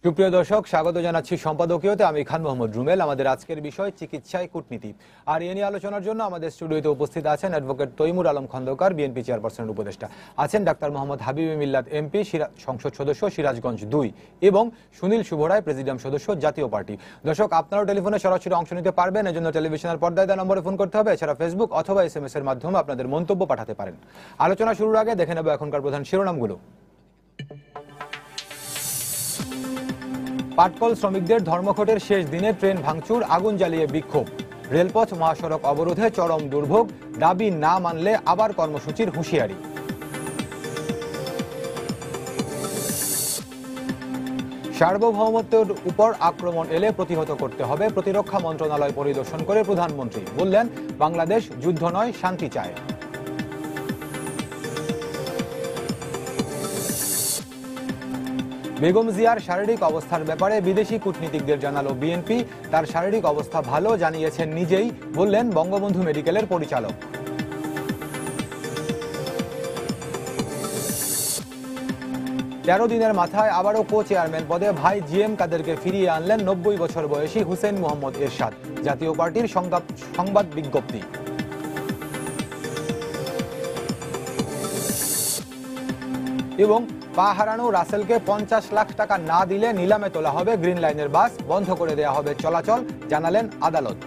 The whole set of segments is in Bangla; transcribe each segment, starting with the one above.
সুপ্রিয় দর্শক, স্বাগত জানাচ্ছি সম্পাদকীয়তে। আমি খান মোহাম্মদ রুমেল। আমাদের আজকের বিষয় চিকিৎসায় কূটনীতি, আর এ নিয়ে আলোচনার জন্য আমাদের স্টুডিওতে উপস্থিত আছেন অ্যাডভোকেট তৈমুর আলম খন্দকার, বিএনপি চেয়ারপারসনের উপদেষ্টা, আছেন ডাক্তার মোহাম্মদ হাবিবে মিল্লাত এমপি, সংসদ সদস্য সিরাজগঞ্জ 2, এবং সুনীল শুভরায়, প্রেসিডিয়াম সদস্য, জাতীয় পার্টি। দর্শক, আপনারাও টেলিফোনে সরাসরি অংশ নিতে পারবেন। এজন্য টেলিভিশনের পর্দায় দেওয়া নম্বরে ফোন করতে হবে। এছাড়া ফেসবুক অথবা SMS এর মাধ্যমে আপনাদের মন্তব্য পাঠাতে পারেন। আলোচনা শুরুর আগে দেখে নেব এখনকার প্রধান শিরোনামগুলো। পাটকল শ্রমিকদের ধর্মঘটের শেষ দিনে ট্রেন ভাঙচুর, আগুন জ্বালিয়ে বিক্ষোভ, রেলপথ মহাসড়ক অবরোধে চরম দুর্ভোগ, দাবি না মানলে আবার কর্মসূচির হুঁশিয়ারি। সার্বভৌমত্বের উপর আক্রমণ এলে প্রতিহত করতে হবে, প্রতিরক্ষা মন্ত্রণালয় পরিদর্শন করে প্রধানমন্ত্রী বললেন, বাংলাদেশ যুদ্ধ নয়, শান্তি চায়। বেগম জিয়ার শারীরিক অবস্থার ব্যাপারে বিদেশি কূটনীতিকদের জানালো বিএনপি। তার শারীরিক অবস্থা ভালো জানিয়েছেন নিজেই, বললেন বঙ্গবন্ধু মেডিকেলের পরিচালক। তেরো দিনের মাথায় আবারও চেয়ারম্যান পদে ভাই জিএম কাদেরকে ফিরিয়ে আনলেন 90 বছর বয়সী হুসেইন মোহাম্মদ এরশাদ, জাতীয় পার্টির সংবাদ বিজ্ঞপ্তি। এবং পা হারানো রাসেলকে 50 লাখ টাকা না দিলে নিলামে তোলা হবে গ্রিন লাইনের বাস, বন্ধ করে দেওয়া হবে চলাচল, জানালেন আদালত।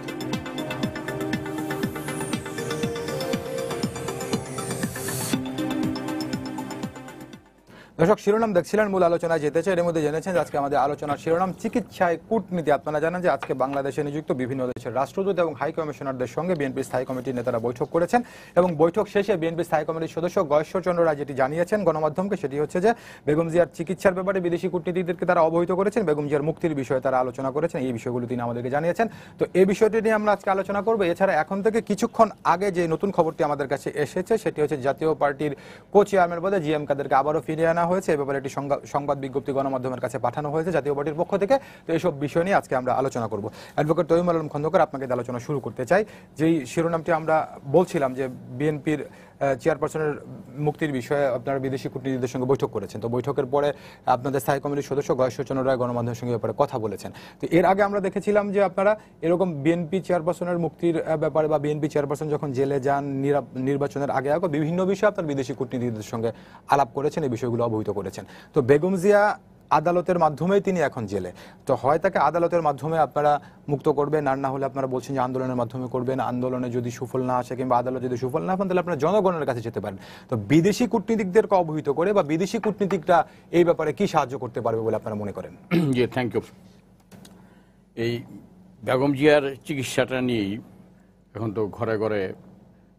দর্শক, শিরোনাম দেখছিলেন, মূল আলোচনায় যেতে চাই। এর মধ্যে জেনেছেন আজকে আমাদের আলোচনার শিরোনাম চিকিৎসায় কূটনীতি। আপনারা জানেন যে আজকে বাংলাদেশে নিযুক্ত বিভিন্ন দেশের রাষ্ট্রদূত এবং হাই কমিশনারদের সঙ্গে বিএনপি স্থায়ী কমিটির নেতারা বৈঠক করেছেন, এবং বৈঠক শেষে বিএনপি স্থায়ী কমিটির সদস্য গয়েশ্বরচন্দ্র রায় যেটি জানিয়েছেন গণমাধ্যমকে, সেটি হচ্ছে যে বেগম জিয়ার চিকিৎসার ব্যাপারে বিদেশি কূটনীতিকদেরকে তারা অবহিত করেছেন, বেগম জিয়ার মুক্তির বিষয়ে তারা আলোচনা করেছেন। এই বিষয়গুলো তিনি আমাদেরকে জানিয়েছেন। তো এই বিষয়টি নিয়ে আমরা আজকে আলোচনা করবো। এছাড়া এখন থেকে কিছুক্ষণ আগে যে নতুন খবরটি আমাদের কাছে এসেছে সেটি হচ্ছে জাতীয় পার্টির চেয়ারম্যান পদে জিএম কাদেরকে আবারও ফিরিয়ে আনা হয়েছে। এ ব্যাপারে একটি সংবাদ বিজ্ঞপ্তি গণমাধ্যমের কাছে পাঠানো হয়েছে জাতীয় পার্টির পক্ষ থেকে। তো এইসব বিষয় নিয়ে আজকে আমরা আলোচনা করব। অ্যাডভোকেট তৈমুর আলম খন্দকার, আপনাকে আলোচনা শুরু করতে চাই। যেই শিরোনামটি আমরা বলছিলাম যে বিএনপির চেয়ারপারসনের মুক্তির বিষয়ে আপনারা বিদেশি কূটনীতিকদের সঙ্গে বৈঠক করেছেন। তো বৈঠকের পরে আপনাদের স্থায়ী কমিটির সদস্য গয়েশ্বরচন্দ্র রায় গণমাধ্যমের সঙ্গে ব্যাপারে কথা বলেছেন। তো এর আগে আমরা দেখেছিলাম যে আপনারা এরকম বিএনপি চেয়ারপারসনের মুক্তির ব্যাপারে বা বিএনপি চেয়ারপারসন যখন জেলে যান নির্বাচনের আগে বিভিন্ন বিষয়ে আপনার বিদেশি কূটনীতিকদের সঙ্গে আলাপ করেছেন, এই বিষয়গুলো অবহিত করেছেন। তো বেগম জিয়া আদালতের মাধ্যমেই তিনি এখন জেলে। তো হয় তাকে আদালতের মাধ্যমে আপনারা মুক্ত করবেন, আর না হলে আপনারা বলছেন যে আন্দোলনের মাধ্যমে করবেন। আন্দোলনে যদি সুফল না আসে কিংবা আদালত যদি সুফল না পান, তাহলে আপনারা জনগণের কাছে যেতে পারেন। তো বিদেশি কূটনীতিকদেরকে অবহিত করে বা বিদেশি কূটনীতিকরা এই ব্যাপারে কি সাহায্য করতে পারবে বলে আপনারা মনে করেন? জি, থ্যাংক ইউ। এই বেগম জিয়ার চিকিৎসাটা নিয়েই এখন তো ঘরে ঘরে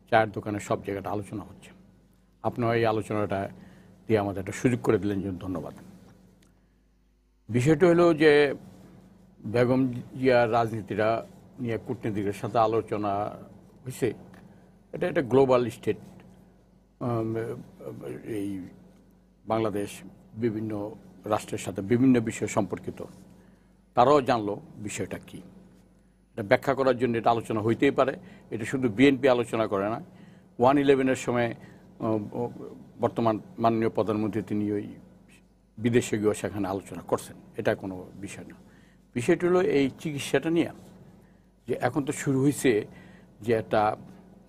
চায়ের দোকানে সব জায়গাটা আলোচনা হচ্ছে। আপনার এই আলোচনাটা দিয়ে আমাদের একটা সুযোগ করে দিলেন, জন্য ধন্যবাদ। বিষয়টা হলো যে বেগম জিয়ার রাজনীতিরা নিয়ে কূটনীতিকের সাথে আলোচনা হয়েছে। এটা একটা গ্লোবাল স্টেট। এই বাংলাদেশ বিভিন্ন রাষ্ট্রের সাথে বিভিন্ন বিষয় সম্পর্কিত, তারাও জানলো বিষয়টা কি। এটা ব্যাখ্যা করার জন্য এটা আলোচনা হইতেই পারে। এটা শুধু বিএনপি আলোচনা করে না। 1/11-এর সময় বর্তমান মাননীয় প্রধানমন্ত্রী তিনি ওই বিদেশে গিয়েও সেখানে আলোচনা করছেন। এটা কোনো বিষয় না। বিষয়টি হলো এই চিকিৎসাটা নিয়ে যে এখন তো শুরু হয়েছে যে একটা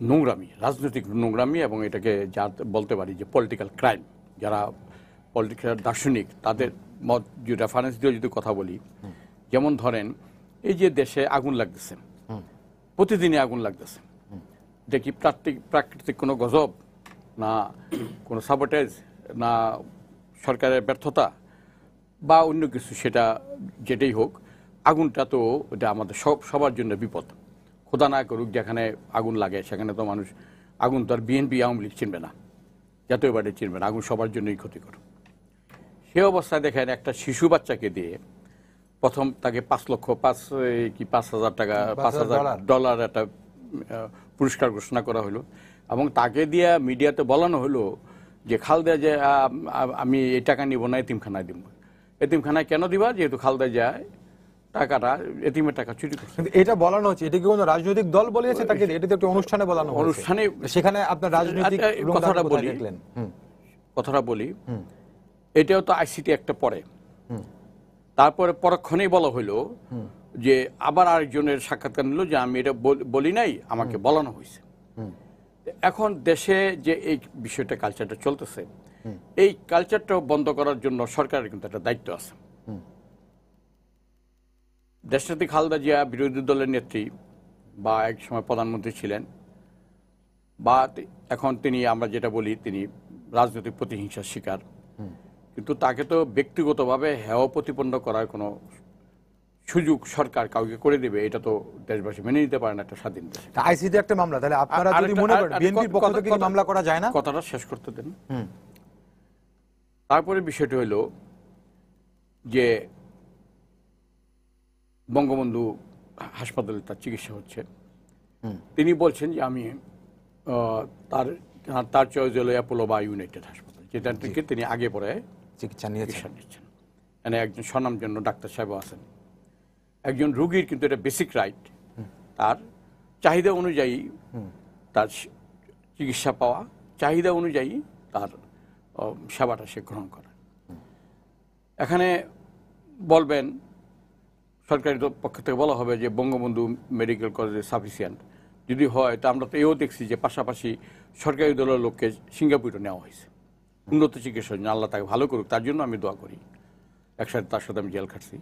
নোংরামি, রাজনৈতিক নোংরামি, এবং এটাকে যা বলতে পারি যে পলিটিক্যাল ক্রাইম। যারা পলিটিক্যাল দার্শনিক তাদের মত যে রেফারেন্স দিয়ে যদি কথা বলি, যেমন ধরেন এই যে দেশে আগুন লাগতেছে, প্রতিদিনই আগুন লাগতেছে, এটা কি প্রাকৃতিক কোনো গজব, না কোনো সাবোটেজ, না সরকারের ব্যর্থতা বা অন্য কিছু? সেটা যেটাই হোক, আগুনটা তো এটা আমাদের সবার জন্য বিপদ। খোদা না করুক যেখানে আগুন লাগে সেখানে তো মানুষ, আগুন তো আর বিএনপি আওয়ামী লীগ চিনবে না, জাতীয় পার্টি চিনবে না, আগুন সবার জন্যই ক্ষতিকর। সে অবস্থায় দেখেন একটা শিশু বাচ্চাকে দিয়ে প্রথম তাকে 5,000 টাকা, $5,000 একটা পুরস্কার ঘোষণা করা হলো, এবং তাকে দিয়ে মিডিয়াতে বলানো হলো যে খালদা যে আমি এই টাকা নিব না, এতিমখানায় দিব। এতিমখানায় কেন দিবা? যেহেতু খালদা যায় টাকাটা, এতিমের টাকা চুরি করছে। এটা বলানো হচ্ছে, এটা কি কোনো রাজনৈতিক দল বলেছে তাকে? এটা তো একটা অনুষ্ঠানে বলানো হয়েছে। অনুষ্ঠানে সেখানে আপনার রাজনৈতিক কথাটা বলি, এটাও তো আইসিটি একটা পড়ে। তারপরে পরক্ষণেই বলা হলো যে আবার আরেকজনের সাক্ষাৎকার নিল যে আমি এটা বলি নাই, আমাকে বলানো হয়েছে। এখন দেশে যে এই বিষয়টা কালচারটা চলতেছে, এই কালচারটা বন্ধ করার জন্য সরকারের কিন্তু একটা দায়িত্ব আছে। দেশনেত্রী খালেদা জিয়া বিরোধী দলের নেত্রী বা এক সময় প্রধানমন্ত্রী ছিলেন, বা এখন তিনি আমরা যেটা বলি তিনি রাজনৈতিক প্রতিহিংসার শিকার, কিন্তু তাকে তো ব্যক্তিগতভাবে হেয় প্রতিপন্ন করার কোনো সুযোগ সরকার কাউকে করে দেবে এটা তো দেশবাসী মেনে নিতে পারে না একটা স্বাধীন দেশ। আইসিতে একটা মামলা, তাহলে আপনারা যদি মনে করেন বিএনপির পক্ষ থেকে কি মামলা করা যায় না? কথাটা শেষ করতে দেন। তারপরে বিষয়টি হলো যে বঙ্গবন্ধু হাসপাতালে তার চিকিৎসা হচ্ছে, তিনি বলছেন যে আমি তার চয়েস হলো অ্যাপোলো বা ইউনাইটেড হাসপাতাল, যেটা থেকে তিনি আগে পরে চিকিৎসা নিচ্ছেন। মানে একজন স্বনামধন্য ডাক্তার সাহেব আছেন। একজন রোগীর কিন্তু এটা বেসিক রাইট, তার চাহিদা অনুযায়ী তার চিকিৎসা পাওয়া, চাহিদা অনুযায়ী তার সেবাটা সে গ্রহণ করা। এখানে বলবেন সরকারি পক্ষ থেকে বলা হবে যে বঙ্গবন্ধু মেডিকেল কলেজে সাফিসিয়েন্ট, যদি হয় তা আমরা তো এও দেখছি যে পাশাপাশি সরকারি দলের লোককে সিঙ্গাপুরে নেওয়া হয়েছে উন্নত চিকিৎসার জন্য। আল্লাহ তাকে ভালো করুক, তার জন্য আমি দোয়া করি, একসাথে তার সাথে আমি জেল খাটছি।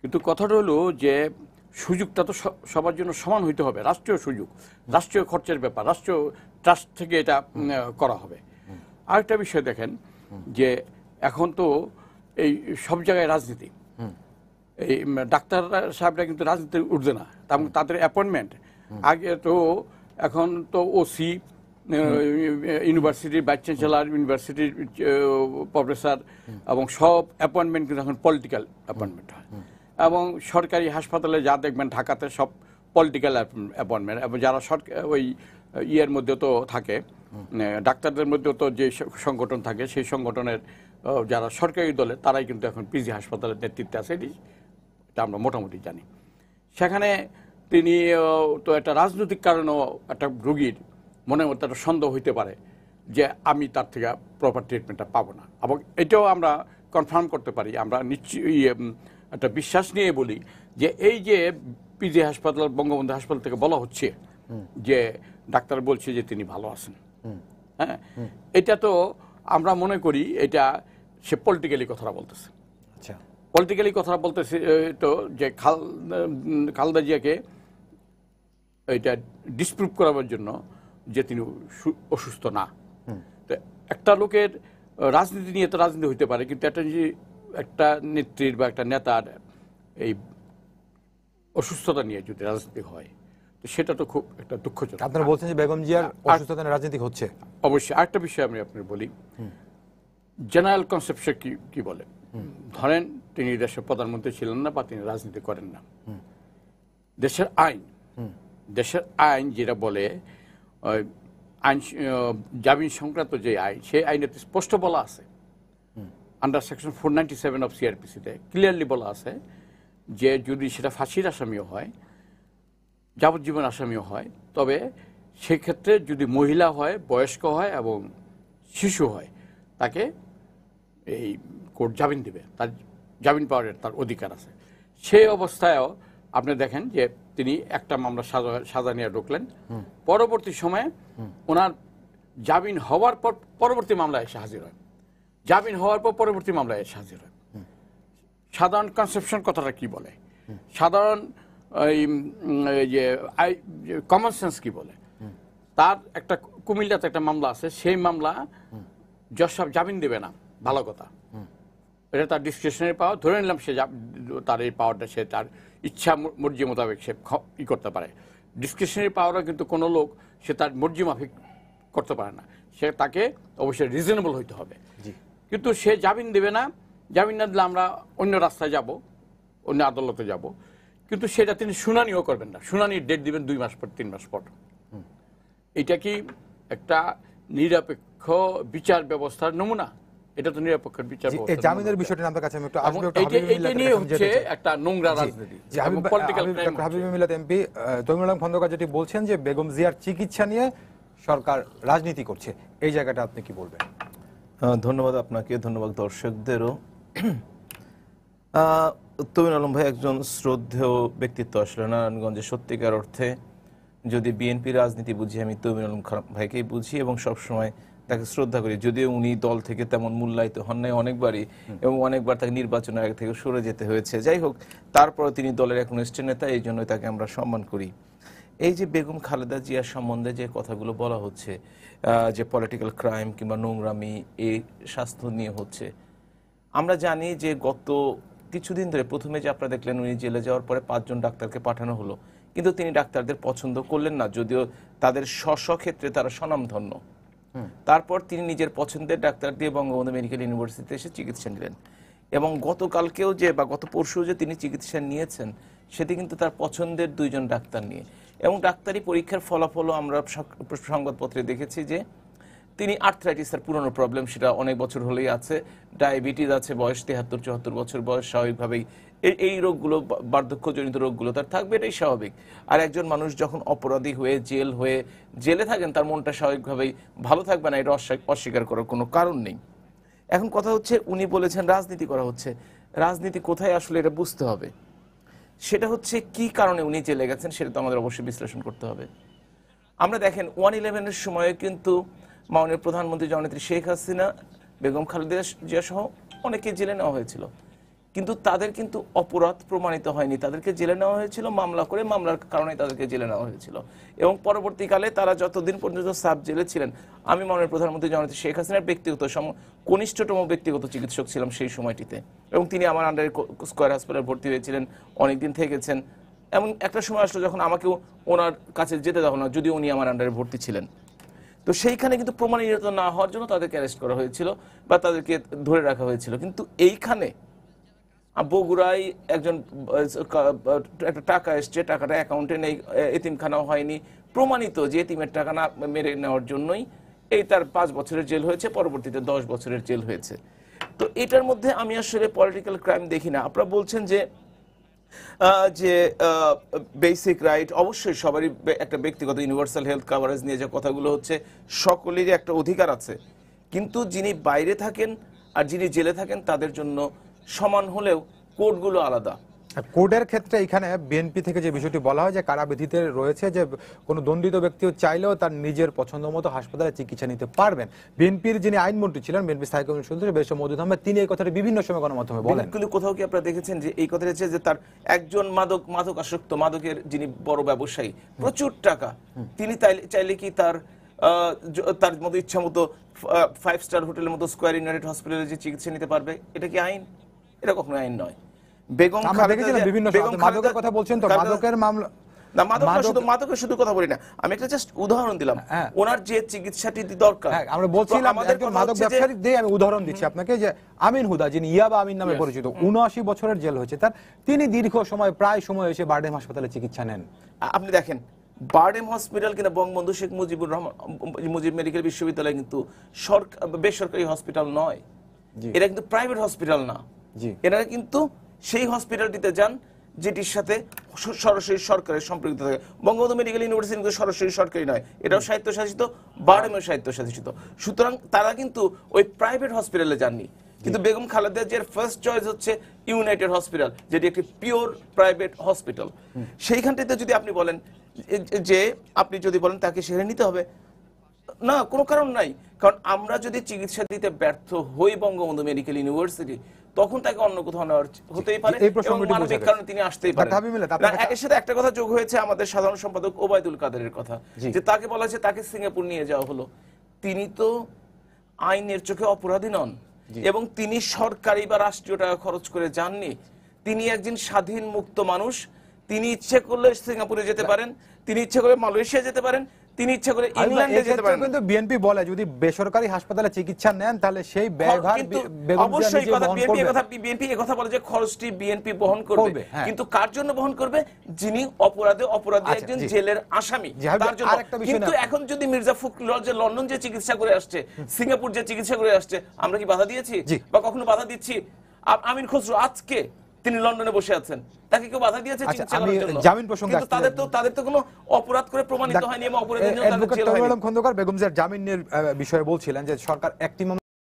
কিন্তু কথাটা হলো যে সুযোগটা তো সবার জন্য সমান হইতে হবে, রাষ্ট্রীয় সুযোগ, রাষ্ট্রীয় খরচের ব্যাপার, রাষ্ট্রীয় ট্রাস্ট থেকে এটা করা হবে। আরেকটা বিষয় দেখেন যে এখন তো এই সব জায়গায় রাজনীতি, এই ডাক্তার সাহেবরা কিন্তু রাজনীতির ঊর্ধ্বে না, তাদের অ্যাপয়েন্টমেন্ট আগে তো, এখন তো ওসি, ইউনিভার্সিটির ভাইস চ্যান্সেলর, ইউনিভার্সিটির প্রফেসর এবং সব অ্যাপয়েন্টমেন্ট কিন্তু এখন পলিটিক্যাল অ্যাপয়েন্টমেন্ট হয়। এবং সরকারি হাসপাতালে যা দেখবেন ঢাকাতে সব পলিটিক্যাল অ্যাপয়েন্টমেন্ট, এবং যারা ওই ইয়ের মধ্যে তো থাকে, ডাক্তারদের মধ্যেও তো যে সংগঠন থাকে, সেই সংগঠনের যারা সরকারি দলে তারাই কিন্তু এখন পিজি হাসপাতালের নেতৃত্বে আছে, এটা আমরা মোটামুটি জানি। সেখানে তিনি তো একটা রাজনৈতিক কারণেও একটা রোগীর মনের মধ্যে একটা সন্দেহ হইতে পারে যে আমি তার থেকে প্রপার ট্রিটমেন্টটা পাবো না। এবং এটাও আমরা কনফার্ম করতে পারি, আমরা নিশ্চয়ই একটা বিশ্বাস নিয়ে বলি যে এই যে পিজি হাসপাতাল, বঙ্গবন্ধু হাসপাতাল থেকে বলা হচ্ছে যে ডাক্তার বলছে যে তিনি ভালো আছেন, হ্যাঁ, এটা তো আমরা মনে করি এটা সে পলিটিক্যালি কথাটা বলতেছে। আচ্ছা, পলিটিক্যালি কথা বলতেছে তো যে খালেদা জিয়াকে এটা ডিসপ্রুভ করাবার জন্য যে তিনি অসুস্থ না। তো একটা লোকের রাজনীতি নিয়ে তো রাজনীতি হইতে পারে, কিন্তু একটা নেত্রীর বা একটা নেতার এই অসুস্থতা নিয়ে যদি রাজনীতি হয় তো সেটা তো খুব একটা দুঃখজনক। আপনারা বলছেন যে বেগম জিয়ার অসুস্থতা নিয়ে রাজনীতি হচ্ছে। অবশ্যই আরেকটা বিষয় আমি আপনার বলি, জেনারেল কনসেপশন কি বলে, ধরেন তিনি দেশের প্রধানমন্ত্রী ছিলেন না বা তিনি রাজনীতি করেন না, দেশের আইন যেটা বলে আইন জামিন সংক্রান্ত যে আইন, সেই আইনে স্পষ্ট বলা আছে আন্ডার সেকশন 497 অফ সিআরপিসিতে ক্লিয়ারলি বলা আছে যে যদি সেটা ফাঁসির আসামিও হয়, যাবজ্জীবন আসামিও হয়, তবে সেক্ষেত্রে যদি মহিলা হয়, বয়স্ক হয় এবং শিশু হয়, তাকে এই কোর্ট জামিন দিবে, তার জামিন পাওয়ার তার অধিকার আছে। সেই অবস্থায়ও আপনি দেখেন যে তিনি একটা মামলা সাজা নিয়ে ঢুকলেন, পরবর্তী সময়ে ওনার জামিন হওয়ার পর পরবর্তী মামলায় এসে হাজির হয়, জামিন হওয়ার পর পরবর্তী মামলায় এসে হাজির হয়। সাধারণ কনসেপশন কথাটা কি বলে, সাধারণ যে কমন সেন্স কি বলে, তার একটা কুমিল্লাতে একটা মামলা আছে, সেই মামলা জজ সাহেব জামিন দেবে না, ভালো কথা, এটা তার ডিসক্রিপশনারি পাওয়ার, ধরে নিলাম সে তার এই পাওয়ারটা সে তার ইচ্ছা মর্জি মোতাবেক সে ই করতে পারে। ডিসক্রিপশনারি পাওয়ারও কিন্তু কোনো লোক সে তার মর্জি মাফিক করতে পারে না, সে তাকে অবশ্যই রিজনেবল হইতে হবে। কিন্তু সে জামিন দেবে না, জামিন না দিলে আমরা অন্য রাস্তায় যাব, অন্য আদালতে যাব, কিন্তু সেটা তিনি শুনানিও করবেন না, শুনানির ডেট দিবেন 2 মাস পর 3 মাস পর। এটা কি একটা নিরপেক্ষ বিচার ব্যবস্থার নমুনা? এটা তো নিরপেক্ষ বিচার ব্যবস্থা। এই জামিনের বিষয়টা আপনার কাছে আমি একটু আসবে, এটা নিয়ে হচ্ছে একটা নোংরা রাজনীতি এবং পলিটিক্যাল ক্রাইম। হাবিব মিল্লাত এমপি তমিমুল হক খন্দকার যেটি বলছেন যে বেগম জিয়ার চিকিৎসা নিয়ে সরকার রাজনীতি করছে, এই জায়গাটা আপনি কি বলবেন? ধন্যবাদ আপনাকে, ধন্যবাদ দর্শকদেরও। তমিন আলম ভাই একজন শ্রদ্ধেয় ব্যক্তিত্ব আসলে নারায়ণগঞ্জে সত্যিকার অর্থে যদি বিএনপি রাজনীতি বুঝি আমি তমিন আলম ভাইকেই বুঝি এবং সবসময় তাকে শ্রদ্ধা করি, যদিও উনি দল থেকে তেমন মূল্যায়িত হন নাই অনেকবারই এবং অনেকবার তাকে নির্বাচনের আগে থেকে সরে যেতে হয়েছে। যাই হোক, তারপরে তিনি দলের একনিষ্ঠ নেতা, এই জন্যই তাকে আমরা সম্মান করি। এই যে বেগম খালেদা জিয়ার সম্বন্ধে যে কথাগুলো বলা হচ্ছে, যে পলিটিক্যাল ক্রাইম কিংবা নোংরামি এই স্বাস্থ্য নিয়ে হচ্ছে, আমরা জানি যে গত কিছুদিন ধরে প্রথমে যে আপনারা দেখলেন উনি জেলে যাওয়ার পরে 5 জন ডাক্তারকে পাঠানো হলো, কিন্তু তিনি ডাক্তারদের পছন্দ করলেন না, যদিও তাদের স্ব ক্ষেত্রে তারা স্বনামধন্য। তারপর তিনি নিজের পছন্দের ডাক্তার দিয়ে বঙ্গবন্ধু মেডিকেল ইউনিভার্সিটিতে এসে চিকিৎসা নিলেন এবং গতকালকেও যে বা গত পরশু যে তিনি চিকিৎসা নিয়েছেন সেটি কিন্তু তার পছন্দের 2 জন ডাক্তার নিয়ে। এবং ডাক্তারি পরীক্ষার ফলাফলও আমরা সংবাদপত্রে দেখেছি যে তিনি আর্থ্রাইটিসের পুরনো প্রবলেম, সেটা অনেক বছর হলেই আছে, ডায়াবেটিস আছে, বয়স 73-74 বছর বয়স, স্বাভাবিকভাবেই এই রোগগুলো, বার্ধক্যজনিত রোগগুলো তার থাকবে, এটাই স্বাভাবিক। আর একজন মানুষ যখন অপরাধী হয়ে জেলে থাকেন তার মনটা স্বাভাবিকভাবেই ভালো থাকবে না, এটা অস্বীকার করার কোনো কারণ নেই। এখন কথা হচ্ছে উনি বলেছেন রাজনীতি করা হচ্ছে, রাজনীতি কোথায় আসলে এটা বুঝতে হবে। সেটা হচ্ছে কি কারণে উনি জেলে গেছেন সেটা তো আমাদের অবশ্যই বিশ্লেষণ করতে হবে। আমরা দেখেন 1/11-এর সময়ে কিন্তু মাননীয় প্রধানমন্ত্রী জননেত্রী শেখ হাসিনা, বেগম খালেদা জিয়া সহ অনেকে জেলে নেওয়া হয়েছিল, কিন্তু তাদের কিন্তু অপরাধ প্রমাণিত হয়নি, তাদেরকে জেলে নেওয়া হয়েছিল মামলা করে, মামলার কারণে তাদেরকে জেলে নেওয়া হয়েছিল। এবং পরবর্তীকালে তারা যতদিন পর্যন্ত সাব জেলে ছিলেন, আমি মাননীয় প্রধানমন্ত্রী জননেত্রী শেখ হাসিনার কনিষ্ঠতম ব্যক্তিগত চিকিৎসক ছিলাম সেই সময়টিতে, এবং তিনি আমার আন্ডারে স্কয়ার হাসপাতালে ভর্তি হয়েছিলেন, অনেকদিন থেকেছেন। এমন একটা সময় আসলো যখন আমাকেও ওনার কাছে যেতে দেওয়া না, যদিও উনি আমার আন্ডারে ভর্তি ছিলেন। তো সেইখানে কিন্তু প্রমাণিত না হওয়ার জন্য তাদেরকে অ্যারেস্ট করা হয়েছিল বা তাদেরকে ধরে রাখা হয়েছিল। কিন্তু এইখানে বগুড়ায় একজন একটা টাকা এসছে, টাকাটা অ্যাকাউন্টে নেই, এতিমখানাও হয়নি, প্রমাণিত যে এতিমের টাকা না মেরে নেওয়ার জন্যই এই তার 5 বছরের জেল হয়েছে, পরবর্তীতে 10 বছরের জেল হয়েছে। তো এটার মধ্যে আমি আসলে পলিটিক্যাল ক্রাইম দেখি না। আপনারা বলছেন যে বেসিক রাইট, অবশ্যই সবারই একটা ব্যক্তিগত ইউনিভার্সাল হেলথ কভারেজ নিয়ে যে কথাগুলো হচ্ছে, সকলেরই একটা অধিকার আছে, কিন্তু যিনি বাইরে থাকেন আর যিনি জেলে থাকেন তাদের জন্য সমান হলেও কোডগুলো আলাদা। কোডের ক্ষেত্রে এখানে বিএনপি থেকে যে বিষয়টি বলা হয় যে কারাবিধিতে রয়েছে যে কোনো দণ্ডিত ব্যক্তিও চাইলেও তার নিজের পছন্দ মতো হাসপাতালে চিকিৎসা নিতে পারবেন। বিএনপির যিনি আইনমন্ত্রী ছিলেন, বিএনপি স্থায়ী কমিটির সদস্য বেশ মওদুদ আহমেদ, তিনি এই কথাটি বিভিন্ন সময় গণমাধ্যমে বলেন। কিন্তু কোথাও কি আপনারা দেখেছেন যে এই কথাটা হচ্ছে যে তার একজন মাদকাসক্ত, মাদকের যিনি বড় ব্যবসায়ী, প্রচুর টাকা, তিনি চাইলে কি তার মতো ইচ্ছা মতো 5 স্টার হোটেলের মতো স্কয়ার ইউনাইটেড হসপিটালে যে চিকিৎসা নিতে পারবে? এটা কি আইন? এটা কখনো আইন নয়। বেগম খালেদা বিভিন্ন মাদকের কথা বলছেন, তো মাদকের মামলা না, মাদকের শুধু কথা বলি না, আমি একটা জাস্ট উদাহরণ দিলাম। ওনার যে চিকিৎসাটি দরকার, আমরা বলছিলাম একজন মাদক ব্যবসায়ী দিয়ে আমি উদাহরণ দিচ্ছি আপনাকে, যে আমিন হুদা, যিনি ইয়াবা আমিন নামে পরিচিত, 79 বছরের জেল হয়েছে তার, তিনি দীর্ঘ সময় প্রায় সময় এসে বারডেম হাসপাতালে চিকিৎসা নেন। আপনি দেখেন বারডেম হসপিটাল কিনা বঙ্গবন্ধু শেখ মুজিব মেডিকেল বিশ্ববিদ্যালয় কিন্তু বেসরকারি হসপিটাল নয়, এটা কিন্তু প্রাইভেট হসপিটাল না। এনারা কিন্তু সেই হসপিটালটিতে যান যেটির সাথে সরাসরি সরকারের সম্পৃক্ত থাকে। বঙ্গবন্ধু মেডিকেল ইউনিভার্সিটি কিন্তু সরাসরি সরকারি নয়, এটাও স্বায়ত্তশাসিত, বারডেমও স্বায়ত্তশাসিত। সুতরাং তারা কিন্তু ওই প্রাইভেট হসপিটালে যাননি। কিন্তু বেগম খালেদা জিয়ার ফার্স্ট চয়েস হচ্ছে ইউনাইটেড হসপিটাল, যেটি একটি পিওর প্রাইভেট হসপিটাল। সেইখানটিতে যদি আপনি বলেন যে আপনি যদি বলেন তাকে সেখানে নিতে হবে, না, কোনো কারণ নাই। কারণ আমরা যদি চিকিৎসা দিতে ব্যর্থ হই বঙ্গবন্ধু মেডিকেল ইউনিভার্সিটি, তখন তাকে অন্য কোথাও নেওয়ার হতেই পারে, এবং মানবিক কারণে তিনি আসতেই পারেন। এর সাথে একটা কথা যোগ হয়েছে আমাদের সাধারণ সম্পাদক ওবায়দুল কাদেরের কথা, যে তাকে বলা হয়েছে তাকে সিঙ্গাপুর নিয়ে যাওয়া হলো। তিনি তো আইনের চোখে অপরাধী নন, এবং তিনি সরকারি বা রাষ্ট্রীয় টাকা খরচ করে যাননি। তিনি একজন স্বাধীন মুক্ত মানুষ, তিনি ইচ্ছে করলে সিঙ্গাপুরে যেতে পারেন, তিনি ইচ্ছে করে মালয়েশিয়া যেতে পারেন, তিনি ইচ্ছে করে ইংল্যান্ডে যেতে পারেন। কিন্তু বিএনপি বলে যদি বেসরকারি হাসপাতালে চিকিৎসা নেন তাহলে সেই ব্যয়ভার অবশ্যই বিএনপি এই কথা বলে যে খরচটি বিএনপি বহন করবে, কিন্তু কার জন্য বহন করবে? যিনি অপরাধী একজন জেলের আসামি, তার জন্য। কিন্তু এখন যদি মির্জা ফখরুল যে লন্ডন যে চিকিৎসা করে আসছে, সিঙ্গাপুর যে চিকিৎসা করে আসছে, আমরা কি বাধা দিয়েছি বা কখনো বাধা দিচ্ছি? আমিন খসরু আজকে তিনি লন্ডনে বসে আছেন, তাকে কেউ বাধা দিয়েছে চিকিৎসা করার জন্য? জামিন প্রসঙ্গে তাদের তো কোনো অপরাধ করে প্রমাণিত হয়নি, এবং অপরাধের জন্য তাদের জেল হয়নি। খন্দকার বেগম জিয়ার জামিনের বিষয়ে বলছিলেন যে সরকার একটি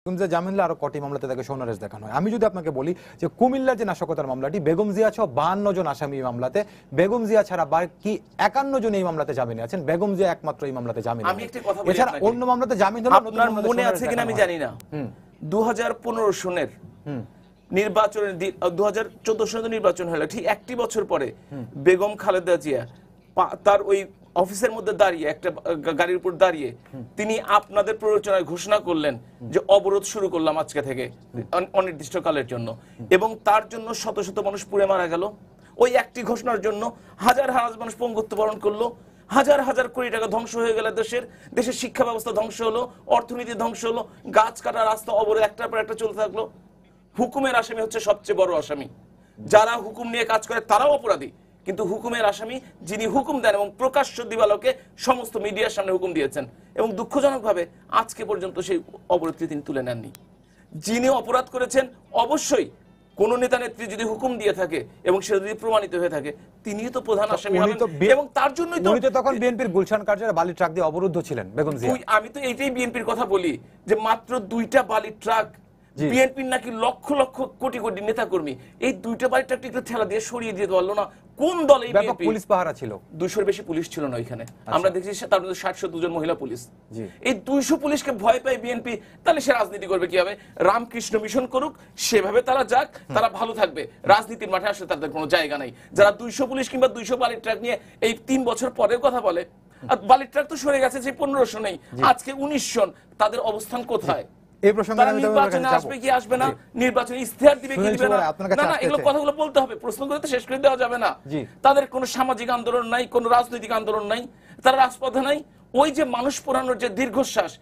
বেগম জিয়া জামিন হলে আরো কটি মামলাতে তাকে সৌনারেশ দেখানো হয়। আমি যদি আপনাকে বলি যে কুমিল্লার যে নাশকতার মামলাটি, বেগম জিয়া সহ 52 জন আসামি এই মামলাতে, বেগম জিয়া ছাড়া বাকি 51 জন এই মামলাতে জামিনে আছেন, বেগম জিয়া একমাত্র এই মামলাতে জামিনে। আমি একটা কথা বলি, এছাড়া অন্য মামলাতে জামিন হলো, আপনার মনে আছে কিনা আমি জানি না, 2015 সনের নির্বাচনের 2014 সনের নির্বাচন হলো ঠিক একটি বছর পরে বেগম খালেদা জিয়া তার ওই অফিসের মধ্যে দাঁড়িয়ে একটা গাড়ির উপর দাঁড়িয়ে তিনি আপনাদের প্ররোচনায় ঘোষণা করলেন যে অবরোধ শুরু করলাম আজকে থেকে অনির্দিষ্টকালের জন্য, এবং তার জন্য শত শত মানুষ পুড়ে মারা গেল। ওই একটি ঘোষণার জন্য হাজার হাজার মানুষ পঙ্গুত্ব বরণ করলো, হাজার হাজার কোটি টাকা ধ্বংস হয়ে গেল, দেশের শিক্ষা ব্যবস্থা ধ্বংস হলো, অর্থনীতি ধ্বংস হলো, গাছ কাটা, রাস্তা অবরোধ একটার পর একটা চলতে থাকলো। হুকুমের আসামি হচ্ছে সবচেয়ে বড় আসামি, যারা হুকুম নিয়ে কাজ করে তারাও অপরাধী, কিন্তু হুকুমের আসামি যিনি হুকুম দেন এবং প্রকাশ্য দিবালোকে সমস্ত মিডিয়ার সামনে হুকুম দিয়েছেন, এবং দুঃখজনকভাবে আজকে পর্যন্ত সেই অবরোধটি তিনি তুলে নেননি। যিনি অপরাধ করেছেন, অবশ্যই কোন নেতা নেত্রী যদি হুকুম দিয়ে থাকে এবং সেটা যদি প্রমাণিত হয়ে থাকে, তিনিই তো প্রধান আসামি হবেন, এবং তার জন্যই তো তখন বিএনপির গুলশান কার্যালয়ে বালি ট্রাক দিয়ে অবরুদ্ধ ছিলেন বেগম জিয়া। আমি তো এইটাই বিএনপির কথা বলি যে মাত্র 2টা বালির ট্রাক, বিএনপির নাকি লক্ষ লক্ষ কোটি কোটি নেতা কর্মী, এই 2টা বালির ট্রাকটি একটু ঠেলা দিয়ে সরিয়ে দিয়ে পারলো না? কোন দল? এই বিএনপি পুলিশ পাহারা ছিল, 200-এর বেশি পুলিশ ছিল না ওইখানে, আমরা দেখেছি তার মধ্যে 60-70 জন মহিলা পুলিশ। এই 200 পুলিশকে ভয় পায় বিএনপি, তাহলে সে রাজনীতি করবে কিভাবে? রামকৃষ্ণ মিশন করুক, সেভাবে তারা যাক, তারা ভালো থাকবে, রাজনীতির মাঠে আসলে তাদের কোনো জায়গা নাই। যারা 200 পুলিশ কিংবা 200 বালির ট্রাক নিয়ে এই 3 বছর পরের কথা বলে, আর বালির ট্রাক তো সরে গেছে, যে 1500 নেই, আজকে 19 জন, তাদের অবস্থান কোথায়? এই প্রসঙ্গে নির্বাচনে আসবে কি আসবে না, নির্বাচনে ইশতেহার দিবে কি দিবে না, না এগুলো কথাগুলো বলতে হবে, প্রশ্ন করে তো শেষ করে দেওয়া যাবে না। তাদের কোনো সামাজিক আন্দোলন নাই, কোনো রাজনৈতিক আন্দোলন নাই, তারা রাজপথে নাই। ওই যে মানুষ পোড়ানোর যে দীর্ঘশ্বাস,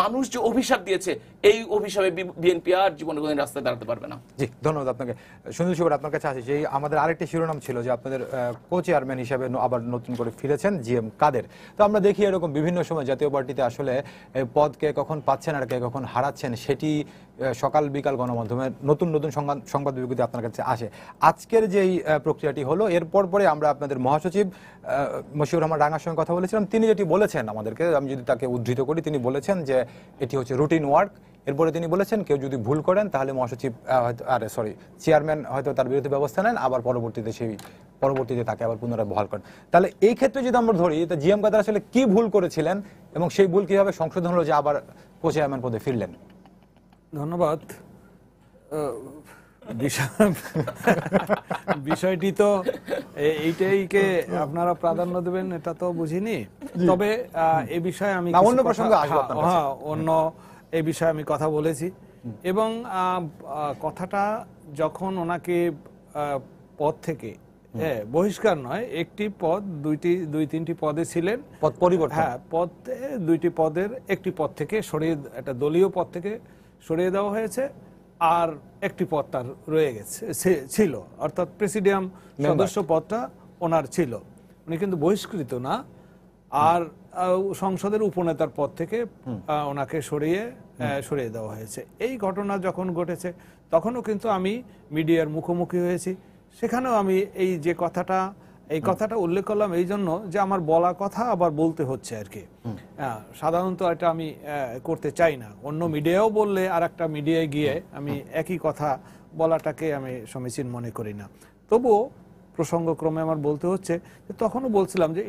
মানুষ যে অভিশাপ দিয়েছে, এই অভিশাপে বিএনপি আর জীবনে কোনদিন রাস্তায় দাঁড়াতে পারবে না। জি, ধন্যবাদ আপনাকে। সুনীল সুবর, আপনার কাছে আসি, সেই আমাদের আরেকটি শিরোনাম ছিল যে আপনাদের কো চেয়ারম্যান হিসেবে আবার নতুন করে ফিরেছেন জিএম কাদের। তো আমরা দেখি এরকম বিভিন্ন সময় জাতীয় পার্টিতে আসলে পদকে কখন পাচ্ছেন আর কে কখন হারাচ্ছেন, সেটি সকাল বিকাল গণমাধ্যমে নতুন নতুন সংবাদ বিজ্ঞপ্তি আপনার কাছে আসে। আজকের যেই প্রক্রিয়াটি হলো, এরপর পরে আমরা আপনাদের মহাসচিব মশিউর রহমান রাঙার সঙ্গে কথা বলেছিলাম। তিনি যেটি বলেছেন আমাদেরকে, আমি যদি তাকে উদ্ধৃত করি, তিনি বলেছেন যে এটি হচ্ছে রুটিন ওয়ার্ক। এরপরে তিনি বলেছেন কেউ যদি ভুল করেন তাহলে মহাসচিব চেয়ারম্যান হয়তো তার বিরুদ্ধে ব্যবস্থা নেন, আবার পরবর্তীতে তাকে আবার পুনরায় বহাল করেন। তাহলে এই ক্ষেত্রে যদি আমরা ধরি, জিএম কাদের আসলে কি ভুল করেছিলেন এবং সেই ভুল কিভাবে সংশোধন হলো যে আবার কো চেয়ারম্যান পদে ফিরলেন? ধন্যবাদ। বিষয়টি তো এইটাইকে আপনারা প্রাধান্য দেবেন এটা তো বুঝিনি, তবে এই বিষয়ে আমি অন্য এই বিষয়ে আমি কথা বলেছি, এবং কথাটা যখন ওনাকে পদ থেকে বহিষ্কার নয়, একটি পদ দুই তিনটি পদে ছিলেন, পদ পরিবর্তন, হ্যাঁ, পদ 2টি পদের একটি পদ থেকে সরিয়ে, একটা দলীয় পদ থেকে সরিয়ে দেওয়া হয়েছে, আর একটি পদ তার রয়ে গেছে ছিল, অর্থাৎ প্রেসিডিয়াম সদস্য পদটা ওনার ছিল, উনি কিন্তু বহিষ্কৃত না। আর সংসদের উপনেতার পদ থেকে ওনাকে সরিয়ে দেওয়া হয়েছে। এই ঘটনা যখন ঘটেছে তখনও কিন্তু আমি মিডিয়ার মুখোমুখি হয়েছি, সেখানেও আমি এই কথাটা উল্লেখ করলাম এই জন্য যে আমার বলা কথা আবার বলতে হচ্ছে আর কি। সাধারণত এটা আমি করতে চাই না, অন্য মিডিয়াও বললে আর একটা মিডিয়ায় গিয়ে আমি একই কথা বলাটাকে আমি সমীচীন মনে করি না। তবুও প্রসঙ্গক্রমে আমার বলতে হচ্ছে যে তখনও বলছিলাম যে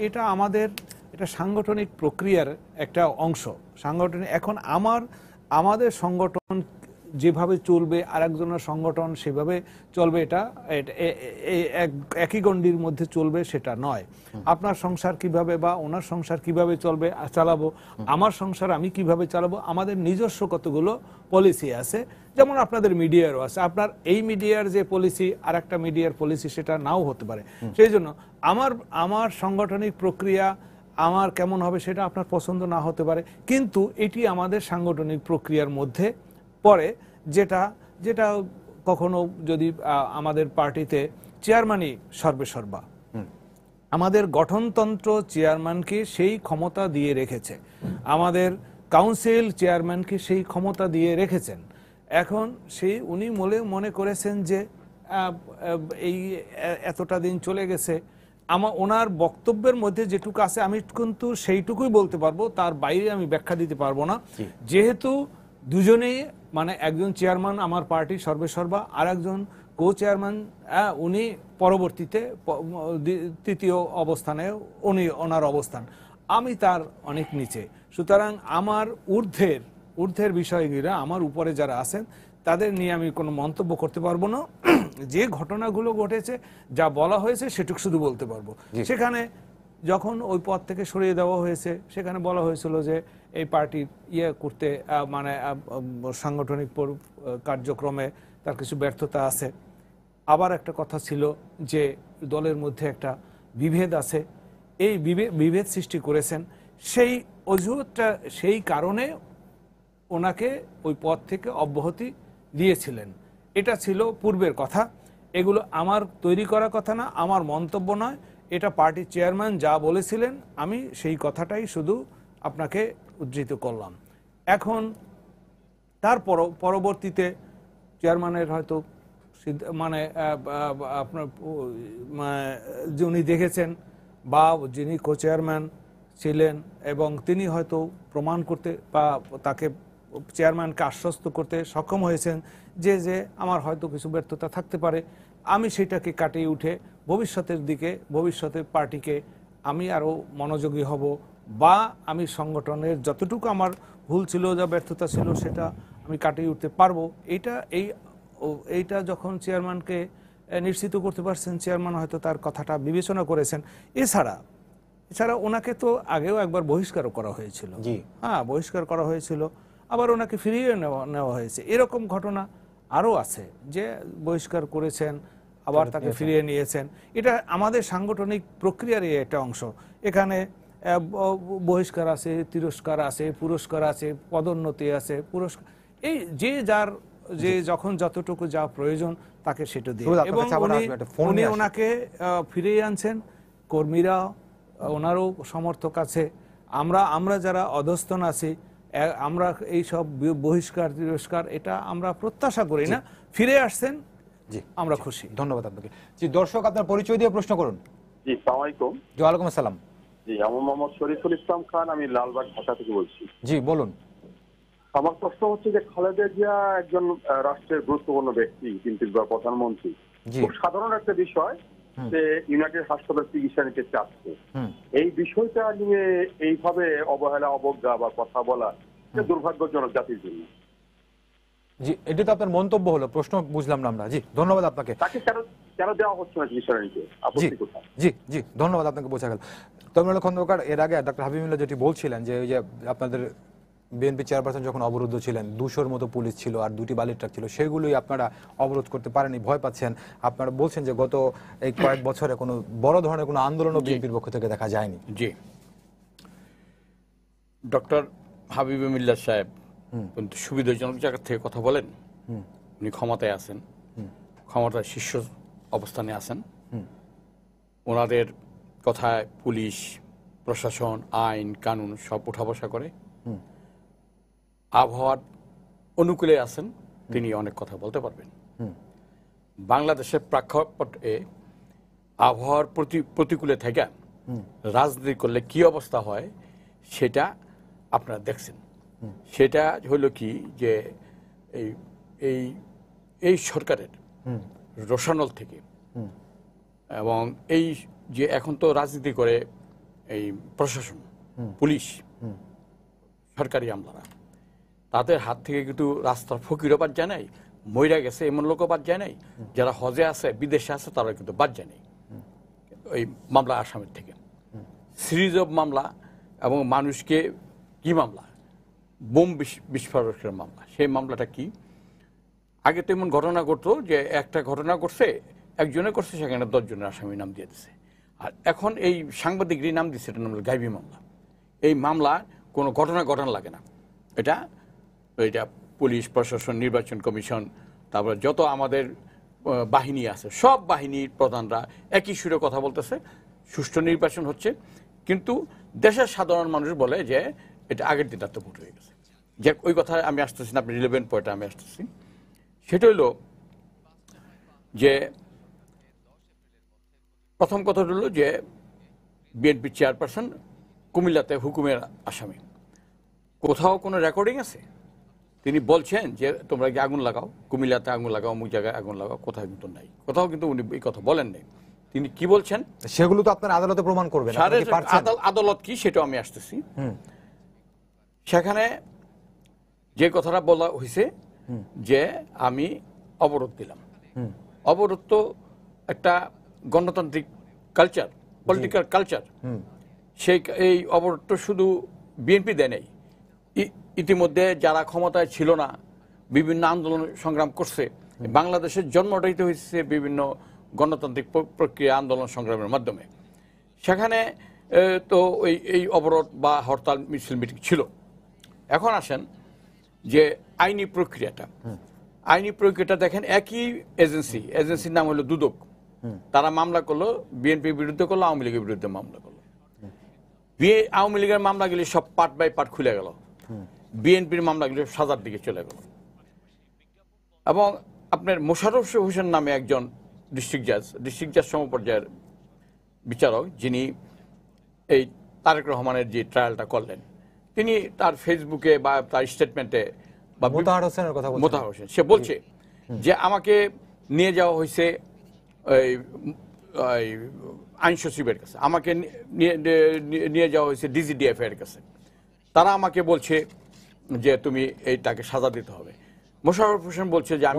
এটা সাংগঠনিক প্রক্রিয়ার একটা অংশ। এখন আমাদের সংগঠন যেভাবে চলবে, আরেকজনের সংগঠন সেভাবে চলবে, এটা একই গণ্ডির মধ্যে চলবে সেটা নয়। আপনার সংসার কিভাবে বা ওনার সংসার কিভাবে চালাবো, আমার সংসার আমি কিভাবে চালাবো, আমাদের নিজস্ব কতগুলো পলিসি আছে, যেমন আপনাদের মিডিয়ারও আছে। আপনার এই মিডিয়ার যে পলিসি আর একটা মিডিয়ার পলিসি সেটা নাও হতে পারে। সেই জন্য আমার সাংগঠনিক প্রক্রিয়া আমার কেমন হবে সেটা আপনার পছন্দ না হতে পারে, কিন্তু এটি আমাদের সাংগঠনিক প্রক্রিয়ার মধ্যে পড়ে, যেটা কখনো যদি আমাদের পার্টিতে চেয়ারম্যানই সর্বেসর্বা, আমাদের গঠনতন্ত্র চেয়ারম্যানকে সেই ক্ষমতা দিয়ে রেখেছে, আমাদের কাউন্সিল চেয়ারম্যানকে সেই ক্ষমতা দিয়ে রেখেছেন। এখন উনি মনে করেছেন যে এই এতটা দিন চলে গেছে, ওনার বক্তব্যের মধ্যে যেটুকু আছে আমি কিন্তু সেইটুকুই বলতে পারবো, তার বাইরে আমি ব্যাখ্যা দিতে পারবো না, যেহেতু দুজনেই মানে একজন চেয়ারম্যান আমার পার্টির সর্বেসর্বা, আর একজন কো চেয়ারম্যান উনি পরবর্তীতে তৃতীয় অবস্থানে ওনার অবস্থান, আমি তার অনেক নিচে। সুতরাং আমার ঊর্ধ্বের বিষয়গুলো, আমার উপরে যারা আছেন তাদের নিয়ে আমি কোনো মন্তব্য করতে পারবো না। যে ঘটনাগুলো ঘটেছে, যা বলা হয়েছে সেটুকু শুধু বলতে পারবো। সেখানে যখন ওই পদ থেকে সরিয়ে দেওয়া হয়েছে, সেখানে বলা হয়েছিল যে এই পার্টির করতে মানে সাংগঠনিক কার্যক্রমে তার কিছু ব্যর্থতা আছে। আবার একটা কথা ছিল যে দলের মধ্যে একটা বিভেদ আছে, এই বিভেদ সৃষ্টি করেছেন। সেই অজুহাতটা, সেই কারণে ওনাকে ওই পদ থেকে অব্যাহতি দিয়েছিলেন। এটা ছিল পূর্বের কথা, এগুলো আমার তৈরি করা কথা না, আমার মন্তব্য নয়, এটা পার্টির চেয়ারম্যান যা বলেছিলেন আমি সেই কথাটাই শুধু আপনাকে উদ্ধৃত করলাম। এখন তার পরবর্তীতে চেয়ারম্যানের হয়তো মানে আপনার যিনি দেখেছেন বা যিনি কো চেয়ারম্যান ছিলেন, এবং তিনি হয়তো প্রমাণ করতে বা তাকে চেয়ারম্যানকে আশ্বস্ত করতে সক্ষম হয়েছেন যে আমার হয়তো কিছু ব্যর্থতা থাকতে পারে, আমি সেটাকে কাটিয়ে উঠে ভবিষ্যতের দিকে, ভবিষ্যতের পার্টিকে আমি আরও মনোযোগী হব, বা আমি সংগঠনের যতটুকু আমার ভুল ছিল, যা ব্যর্থতা ছিল, সেটা আমি কাটিয়ে উঠতে পারবো। এইটা যখন চেয়ারম্যানকে নিশ্চিত করতে পারছেন, চেয়ারম্যান হয়তো তার কথাটা বিবেচনা করেছেন। এছাড়া ওনাকে তো আগেও একবার বহিষ্কারও করা হয়েছিল, হ্যাঁ বহিষ্কার করা হয়েছিল, আবার ওনাকে ফিরিয়ে নেওয়া হয়েছে। এরকম ঘটনা আরও আছে যে বহিষ্কার করেছেন, আবার তাকে ফিরিয়ে নিয়েছেন। এটা আমাদের সাংগঠনিক প্রক্রিয়ারই একটা অংশ। এখানে বহিষ্কার আছে, তিরস্কার আছে, পুরস্কার আছে, পদোন্নতি আছে, পুরস্কার, এই যে যখন যতটুকু যা প্রয়োজন তাকে সেটা দিয়ে, এবং উনি ওনাকে ফিরিয়ে আনছেন। কর্মীরা, ওনারও সমর্থক আছে, আমরা যারা অধস্তন আছি, আমরা এই সব বহিষ্কার তিরস্কার এটা আমরা প্রত্যাশা করি না। ফিরে আসছেন, জি আমরা খুশি। ধন্যবাদ আপনাকে। জি দর্শক, আপনার পরিচয় দিয়ে প্রশ্ন করুন। জি আসসালামু আলাইকুম। জি ওয়ালাইকুম আসসালাম। জি আমি মোহাম্মদ শরীফুল ইসলাম খান, আমি লালবাগ ঢাকা থেকে বলছি। জি বলুন। আমার প্রশ্ন হচ্ছে যে খালেদা জিয়া একজন রাষ্ট্রের গুরুত্বপূর্ণ ব্যক্তি, কিন্তু প্রধানমন্ত্রী, খুব সাধারণ একটা বিষয় যে ইউনাইটেড হাসপাতাল চিকিৎসা নিতে চাচ্ছে, এই বিষয়টা নিয়ে এইভাবে অবহেলা, অবজ্ঞা বা কথা বলা দুর্ভাগ্যজনক জাতির জন্য। জি এটা তো আপনার মন্তব্য হলো, প্রশ্ন বুঝলাম না আমরা। জি ধন্যবাদ আপনাকে। তাকে কেন দেওয়া হচ্ছে না চিকিৎসা নিতে, আপত্তি কোথায়? জি জি ধন্যবাদ আপনাকে, বোঝা গেল। তমিনুল খন্দকার, এর আগে ডক্টর হাবিবুল্লাহ যেটি বলছিলেন যে ওই যে আপনাদের বিএনপি চেয়ারপারসন যখন অবরুদ্ধ ছিলেন, 200-র মতো পুলিশ ছিল আর 2টি বালির ট্রাক ছিল, সেগুলোই আপনারা অবরোধ করতে পারেনি, ভয় পাচ্ছেন। আপনারা বলছেন যে গত এই কয়েক বছরে কোনো বড় ধরনের কোনো আন্দোলনও বিএনপির পক্ষ থেকে দেখা যায়নি। জি, ডক্টর হাবিবুল্লাহ সাহেব কিন্তু সুবিধাজনক জায়গা থেকে কথা বলেন। উনি ক্ষমতায় আছেন, ক্ষমতার শীর্ষ অবস্থানে আছেন। ওনাদের কথায় পুলিশ, প্রশাসন, আইন কানুন সব উঠা বসা করে। আবহাওয়ার অনুকূলে আছেন, তিনি অনেক কথা বলতে পারবেন। বাংলাদেশের প্রেক্ষাপটে আবহাওয়ার প্রতিকূলে থেকে রাজনীতি করলে কি অবস্থা হয় সেটা আপনারা দেখছেন। সেটা হলো কি যে এই সরকারের রোশানল থেকে, এবং এই যে এখন তো রাজনীতি করে এই প্রশাসন, পুলিশ, সরকারি আমলারা, তাদের হাত থেকে কিন্তু রাস্তার ফকিরও বাদ যায় নাই, মইরা গেছে এমন লোকও বাদ যায় নাই, যারা হজে আছে, বিদেশে আছে, তারা কিন্তু বাদ যায় নাই ওই মামলা আসামের থেকে। সিরিজ অফ মামলা, এবং মানুষকে কি মামলা, বোম বিস্ফোরকের মামলা। সেই মামলাটা কি, আগে তো এমন ঘটনা ঘটতো যে একটা ঘটনা করছে, একজনে করছে, সেখানে 10 জনের আসামি নাম দিয়ে দিচ্ছে। আর এখন এই সাংবাদিকরই নাম দিচ্ছে, এটা নাম গাইবী মামলা। এই মামলা কোনো ঘটনা লাগে না, এটা পুলিশ, প্রশাসন, নির্বাচন কমিশন, তারপরে যত আমাদের বাহিনী আছে, সব বাহিনীর প্রধানরা একই সুরে কথা বলতেছে, সুষ্ঠু নির্বাচন হচ্ছে। কিন্তু দেশের সাধারণ মানুষ বলে যে এটা আগের দিন রাতে ভোট হয়ে গেছে। যে ওই কথা আমি আসতেছি না, আপনি রিলেভেন্ট পয়েন্টে আমি আসতেছি। সেটা হলো যে প্রথম কথা হলো যে বিএনপি চেয়ারপারসন কুমিল্লাতে হুকুমের আসামি, কোথাও কোনো রেকর্ডিং আছে? তিনি বলছেন যে তোমরা কি আগুন লাগাও, কুমিল্লাতে আগুন লাগাও, অমুক জায়গায় আগুন লাগাও, কোথাও কিন্তু নাই, কোথাও কিন্তু উনি এই কথা বলেন নাই। তিনি কি বলছেন সেগুলো তো আপনার আদালতে প্রমাণ করবেন, আপনি কি পারছেন? আদালত কি সেটা আমি আসতেছি। সেখানে যে কথাটা বলা হয়েছে যে আমি অবরোধ দিলাম, অবরোধ তো একটা গণতান্ত্রিক কালচার, পলিটিক্যাল কালচার। সেই এই অবরোধ তো শুধু বিএনপি দেয় নাই, ইতিমধ্যে যারা ক্ষমতায় ছিল না বিভিন্ন আন্দোলন সংগ্রাম করছে। বাংলাদেশের জন্মটাই তো হয়েছে বিভিন্ন গণতান্ত্রিক প্রক্রিয়া, আন্দোলন সংগ্রামের মাধ্যমে। সেখানে তো এই অবরোধ বা হরতাল, মিছিল, মিটিং ছিল। এখন আসেন যে আইনি প্রক্রিয়াটা, আইনি প্রক্রিয়াটা দেখেন একই এজেন্সির নাম হলো দুদক। তারা মামলা করলো, বিএনপির বিরুদ্ধে করলো, আওয়ামী লীগের বিরুদ্ধে মামলা করলো। আওয়ামী লীগের মামলাগুলি সব পার্ট বাই পার্ট খুলে গেল, বিএনপির মামলাগুলি সাজার দিকে চলে গেল। এবং আপনার মোশাররফ হোসেন নামে একজন ডিস্ট্রিক্ট জাজ সমপর্যায়ের বিচারক, যিনি এই তারেক রহমানের যে ট্রায়ালটা করলেন, তিনি তার ফেসবুকে বা তার স্টেটমেন্টে বা মোতাহার হোসেনের কথা বলছেন, মোতাহার হোসেন, সে বলছে যে আমাকে নিয়ে যাওয়া হয়েছে আইন সচিবের কাছে, আমাকে নিয়ে যাওয়া হয়েছে ডিজিডিএফ এর কাছে, তারা আমাকে বলছে যে তুমি এইটাকে সাজা দিতে হবে। মোশাররফ হোসেন বলছে যে আমি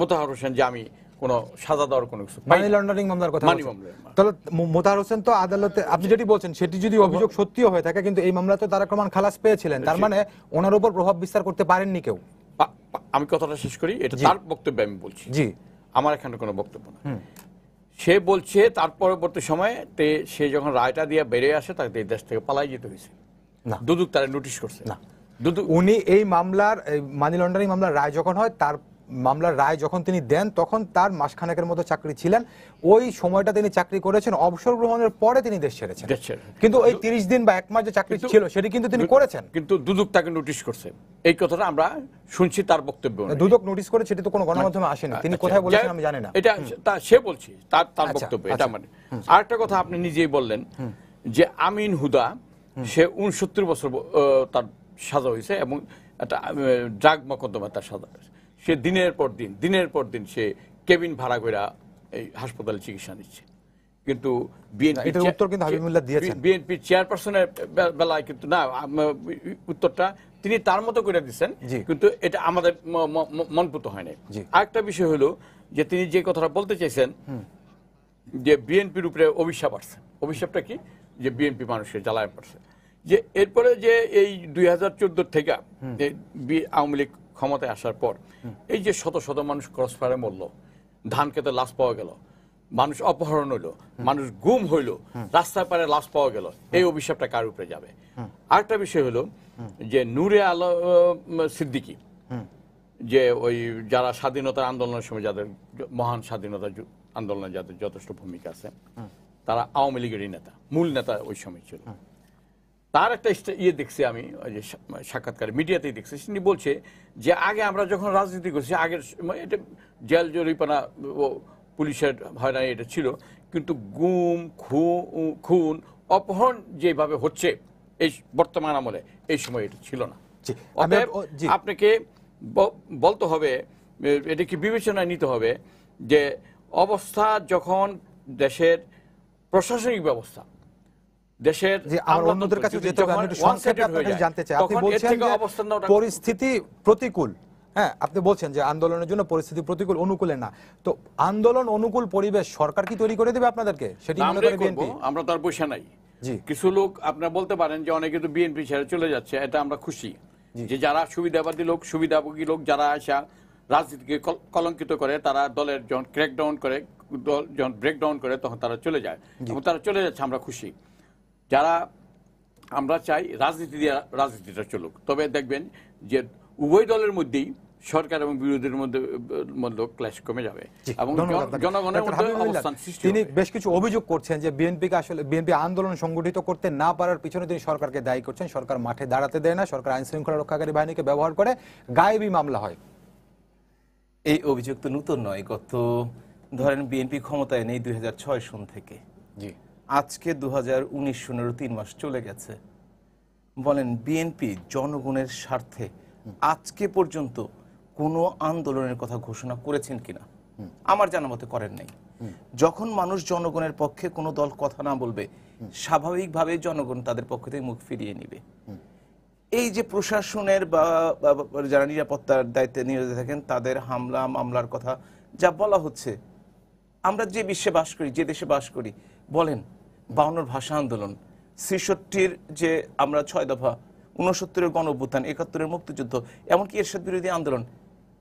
মোতাহার হোসেন যে আমি কোনো সাজা দেওয়ার কোনো কিছু, মানি লন্ডারিং মামলার কথা বলছেন। তাহলে মোতাহার হোসেন তো আদালতে, আপনি যেটি বলছেন সেটি যদি অভিযোগ সত্যিও হয়ে থাকে, কিন্তু এই মামলাতে তারেক রহমান খালাস পেয়েছিলেন, তার মানে ওনার উপর প্রভাব বিস্তার করতে পারেননি কেউ। আমি কথাটা শেষ করি, এটা তার বক্তব্য আমি বলছি, জি, আমার এখানে কোনো বক্তব্য না। সে বলছে তার পরবর্তী সময়ে সে যখন রায়টা দিয়ে বেরিয়ে আসে, তাকে এই দেশ থেকে পালাই যেতে হয়েছে না, দুদক তারা নোটিশ করছে না। উনি এই মামলার মানি লন্ডারিং মামলার রায় যখন হয়, তার মামলার রায় যখন তিনি দেন, তখন তার মাসখানেকের মতো চাকরি ছিলেন। ওই সময়টা তিনি চাকরি করেছেন, অবসর গ্রহণের পরে তিনি দেশ ছেড়েছেন। কিন্তু ওই 30 দিন বা 1 মাস যে চাকরি ছিল সেটি কিন্তু তিনি করেছেন, কিন্তু দুদক তাকে নোটিশ করছে। এই কথাটা আমরা শুনছি তার বক্তব্য। দুদক নোটিশ করে, সেটি তো কোনো গণমাধ্যমে আসেনি, তিনি কোথায় বলেছেন আমি জানি না। এটা সে বলছে, তার বক্তব্য এটা। মানে আরেকটা কথা আপনি নিজেই বললেন যে আমিন হুদা, সে 69 বছর তার সাজা হয়েছে এবং একটা ড্রাগ মোকদ্দমা তার সাজা হয়েছে। সে দিনের পর দিন সে কেবিন ভাড়া করে এই হাসপাতালে চিকিৎসা নিচ্ছে। কিন্তু বিএনপি চেয়ারপারসনের বেলায় কিন্তু না, উত্তরটা তিনি তার মতো করে দিচ্ছেন, কিন্তু এটা আমাদের মনপুত হয় না। আরেকটা বিষয় হলো যে তিনি যে কথাটা বলতে চাইছেন যে বিএনপির উপরে অভিশাপ আসছে। অভিশাপটা কি? যে বিএনপি মানুষকে জ্বালায় পড়ছে। যে এরপরে যে এই 2014 থেকে আওয়ামী লীগ ক্ষমতায় আসার পর এই যে শত শত মানুষ ক্রস ফায়ারে মরল, ধান খেতে লাশ পাওয়া গেল, মানুষ অপহরণ হইলো, মানুষ গুম হইলো, রাস্তায় পারে লাশ পাওয়া গেল, এই অভিশাপটা কার উপরে যাবে? আরেকটা বিষয় হলো যে নূরে আলম সিদ্দিকী, যে ওই যারা স্বাধীনতা আন্দোলনের সময়, যাদের মহান স্বাধীনতা আন্দোলনে যাদের যথেষ্ট ভূমিকা আছে, তারা আওয়ামী লীগেরই নেতা, মূল নেতা ওই সময় ছিল। তার একটা দেখছি আমি, ওই যে সাক্ষাৎকার মিডিয়াতেই দেখছি, তিনি বলছে যে আগে আমরা যখন রাজনীতি করছি, আগের এটা জেল জরিপানা, পুলিশের হয়রানি এটা ছিল, কিন্তু গুম, খুন, অপহরণ যেভাবে হচ্ছে এই বর্তমান আমলে, এই সময় এটা ছিল না। আপনাকে বলতে হবে, এটাকে বিবেচনায় নিতে হবে যে অবস্থা যখন দেশের প্রশাসনিক ব্যবস্থা, দেশের অন্যদের কাছে যেতে হবে, আমি একটু সংক্ষেপে আপনাকে জানতে চাই, আপনি বলছেন যে পরিস্থিতি প্রতিকূল, হ্যাঁ, আপনি বলছেন যে আন্দোলনের জন্য পরিস্থিতি প্রতিকূল, অনুকূলে না, তো আন্দোলন অনুকূল পরিবেশ সরকার কি তৈরি করে দেবে আপনাদেরকে? সেটি মনে করে বিএনপি? আমরা তার পয়সা নাই। কিছু লোক আপনারা বলতে পারেন যে অনেকে তো বিএনপি ছেড়ে চলে যাচ্ছে, এটা আমরা খুশি যে যারা সুবিধাবাদী লোক, সুবিধাভোগী লোক যারা আসা রাজনীতিকে কলঙ্কিত করে, তারা দলের যখন ক্র্যাকডাউন করে, দল যখন ব্রেকডাউন করে, তখন তারা চলে যায় এবং তারা চলে যাচ্ছে, আমরা খুশি। যারা আমরা চাই রাজনীতি দিয়ে রাজনীতিটা চলুক, তবে দেখবেন যে উভয় দলের মধ্যেই সরকার এবং বিরোধীর মধ্যে ক্ল্যাশ কমে যাবে এবং জনগণের মধ্যে অবস্থান সৃষ্টি হবে। তিনি বেশ কিছু অভিযোগ করছেন যে বিএনপিকে আসলে বিএনপি আন্দোলন সংগঠিত করতে না পারার পিছনে তিনি সরকারকে দায়ী করছেন। সরকার মাঠে দাঁড়াতে দেয় না, সরকার আইন শৃঙ্খলা রক্ষাকারী বাহিনীকে ব্যবহার করে, গায়েবী মামলা হয়। এই অভিযোগ তো নতুন নয়, গত ধরেন বিএনপি ক্ষমতায় নেই 2006 সন থেকে, জি, আজকে 2019 সনেরও 3 মাস চলে গেছে। বলেন বিএনপি জনগণের স্বার্থে আজকে পর্যন্ত কোনো আন্দোলনের কথা ঘোষণা করেছেন কিনা? আমার জানা মতে করেন নাই। যখন মানুষ জনগণের পক্ষে কোনো দল কথা না বলবে, স্বাভাবিকভাবে জনগণ তাদের পক্ষ থেকে মুখ ফিরিয়ে নিবে। এই যে প্রশাসনের বা যারা নিরাপত্তার দায়িত্বে নিয়োজিত থাকেন তাদের হামলা মামলার কথা যা বলা হচ্ছে, আমরা যে বিশ্বে বাস করি, যে দেশে বাস করি, বলেন 52 ভাষা আন্দোলন, 66 যে আমরা 6 দফা, 69 গণ অভ্যুত্থান, 71 মুক্তিযুদ্ধ, এমনকি এরশাদ বিরোধী আন্দোলন,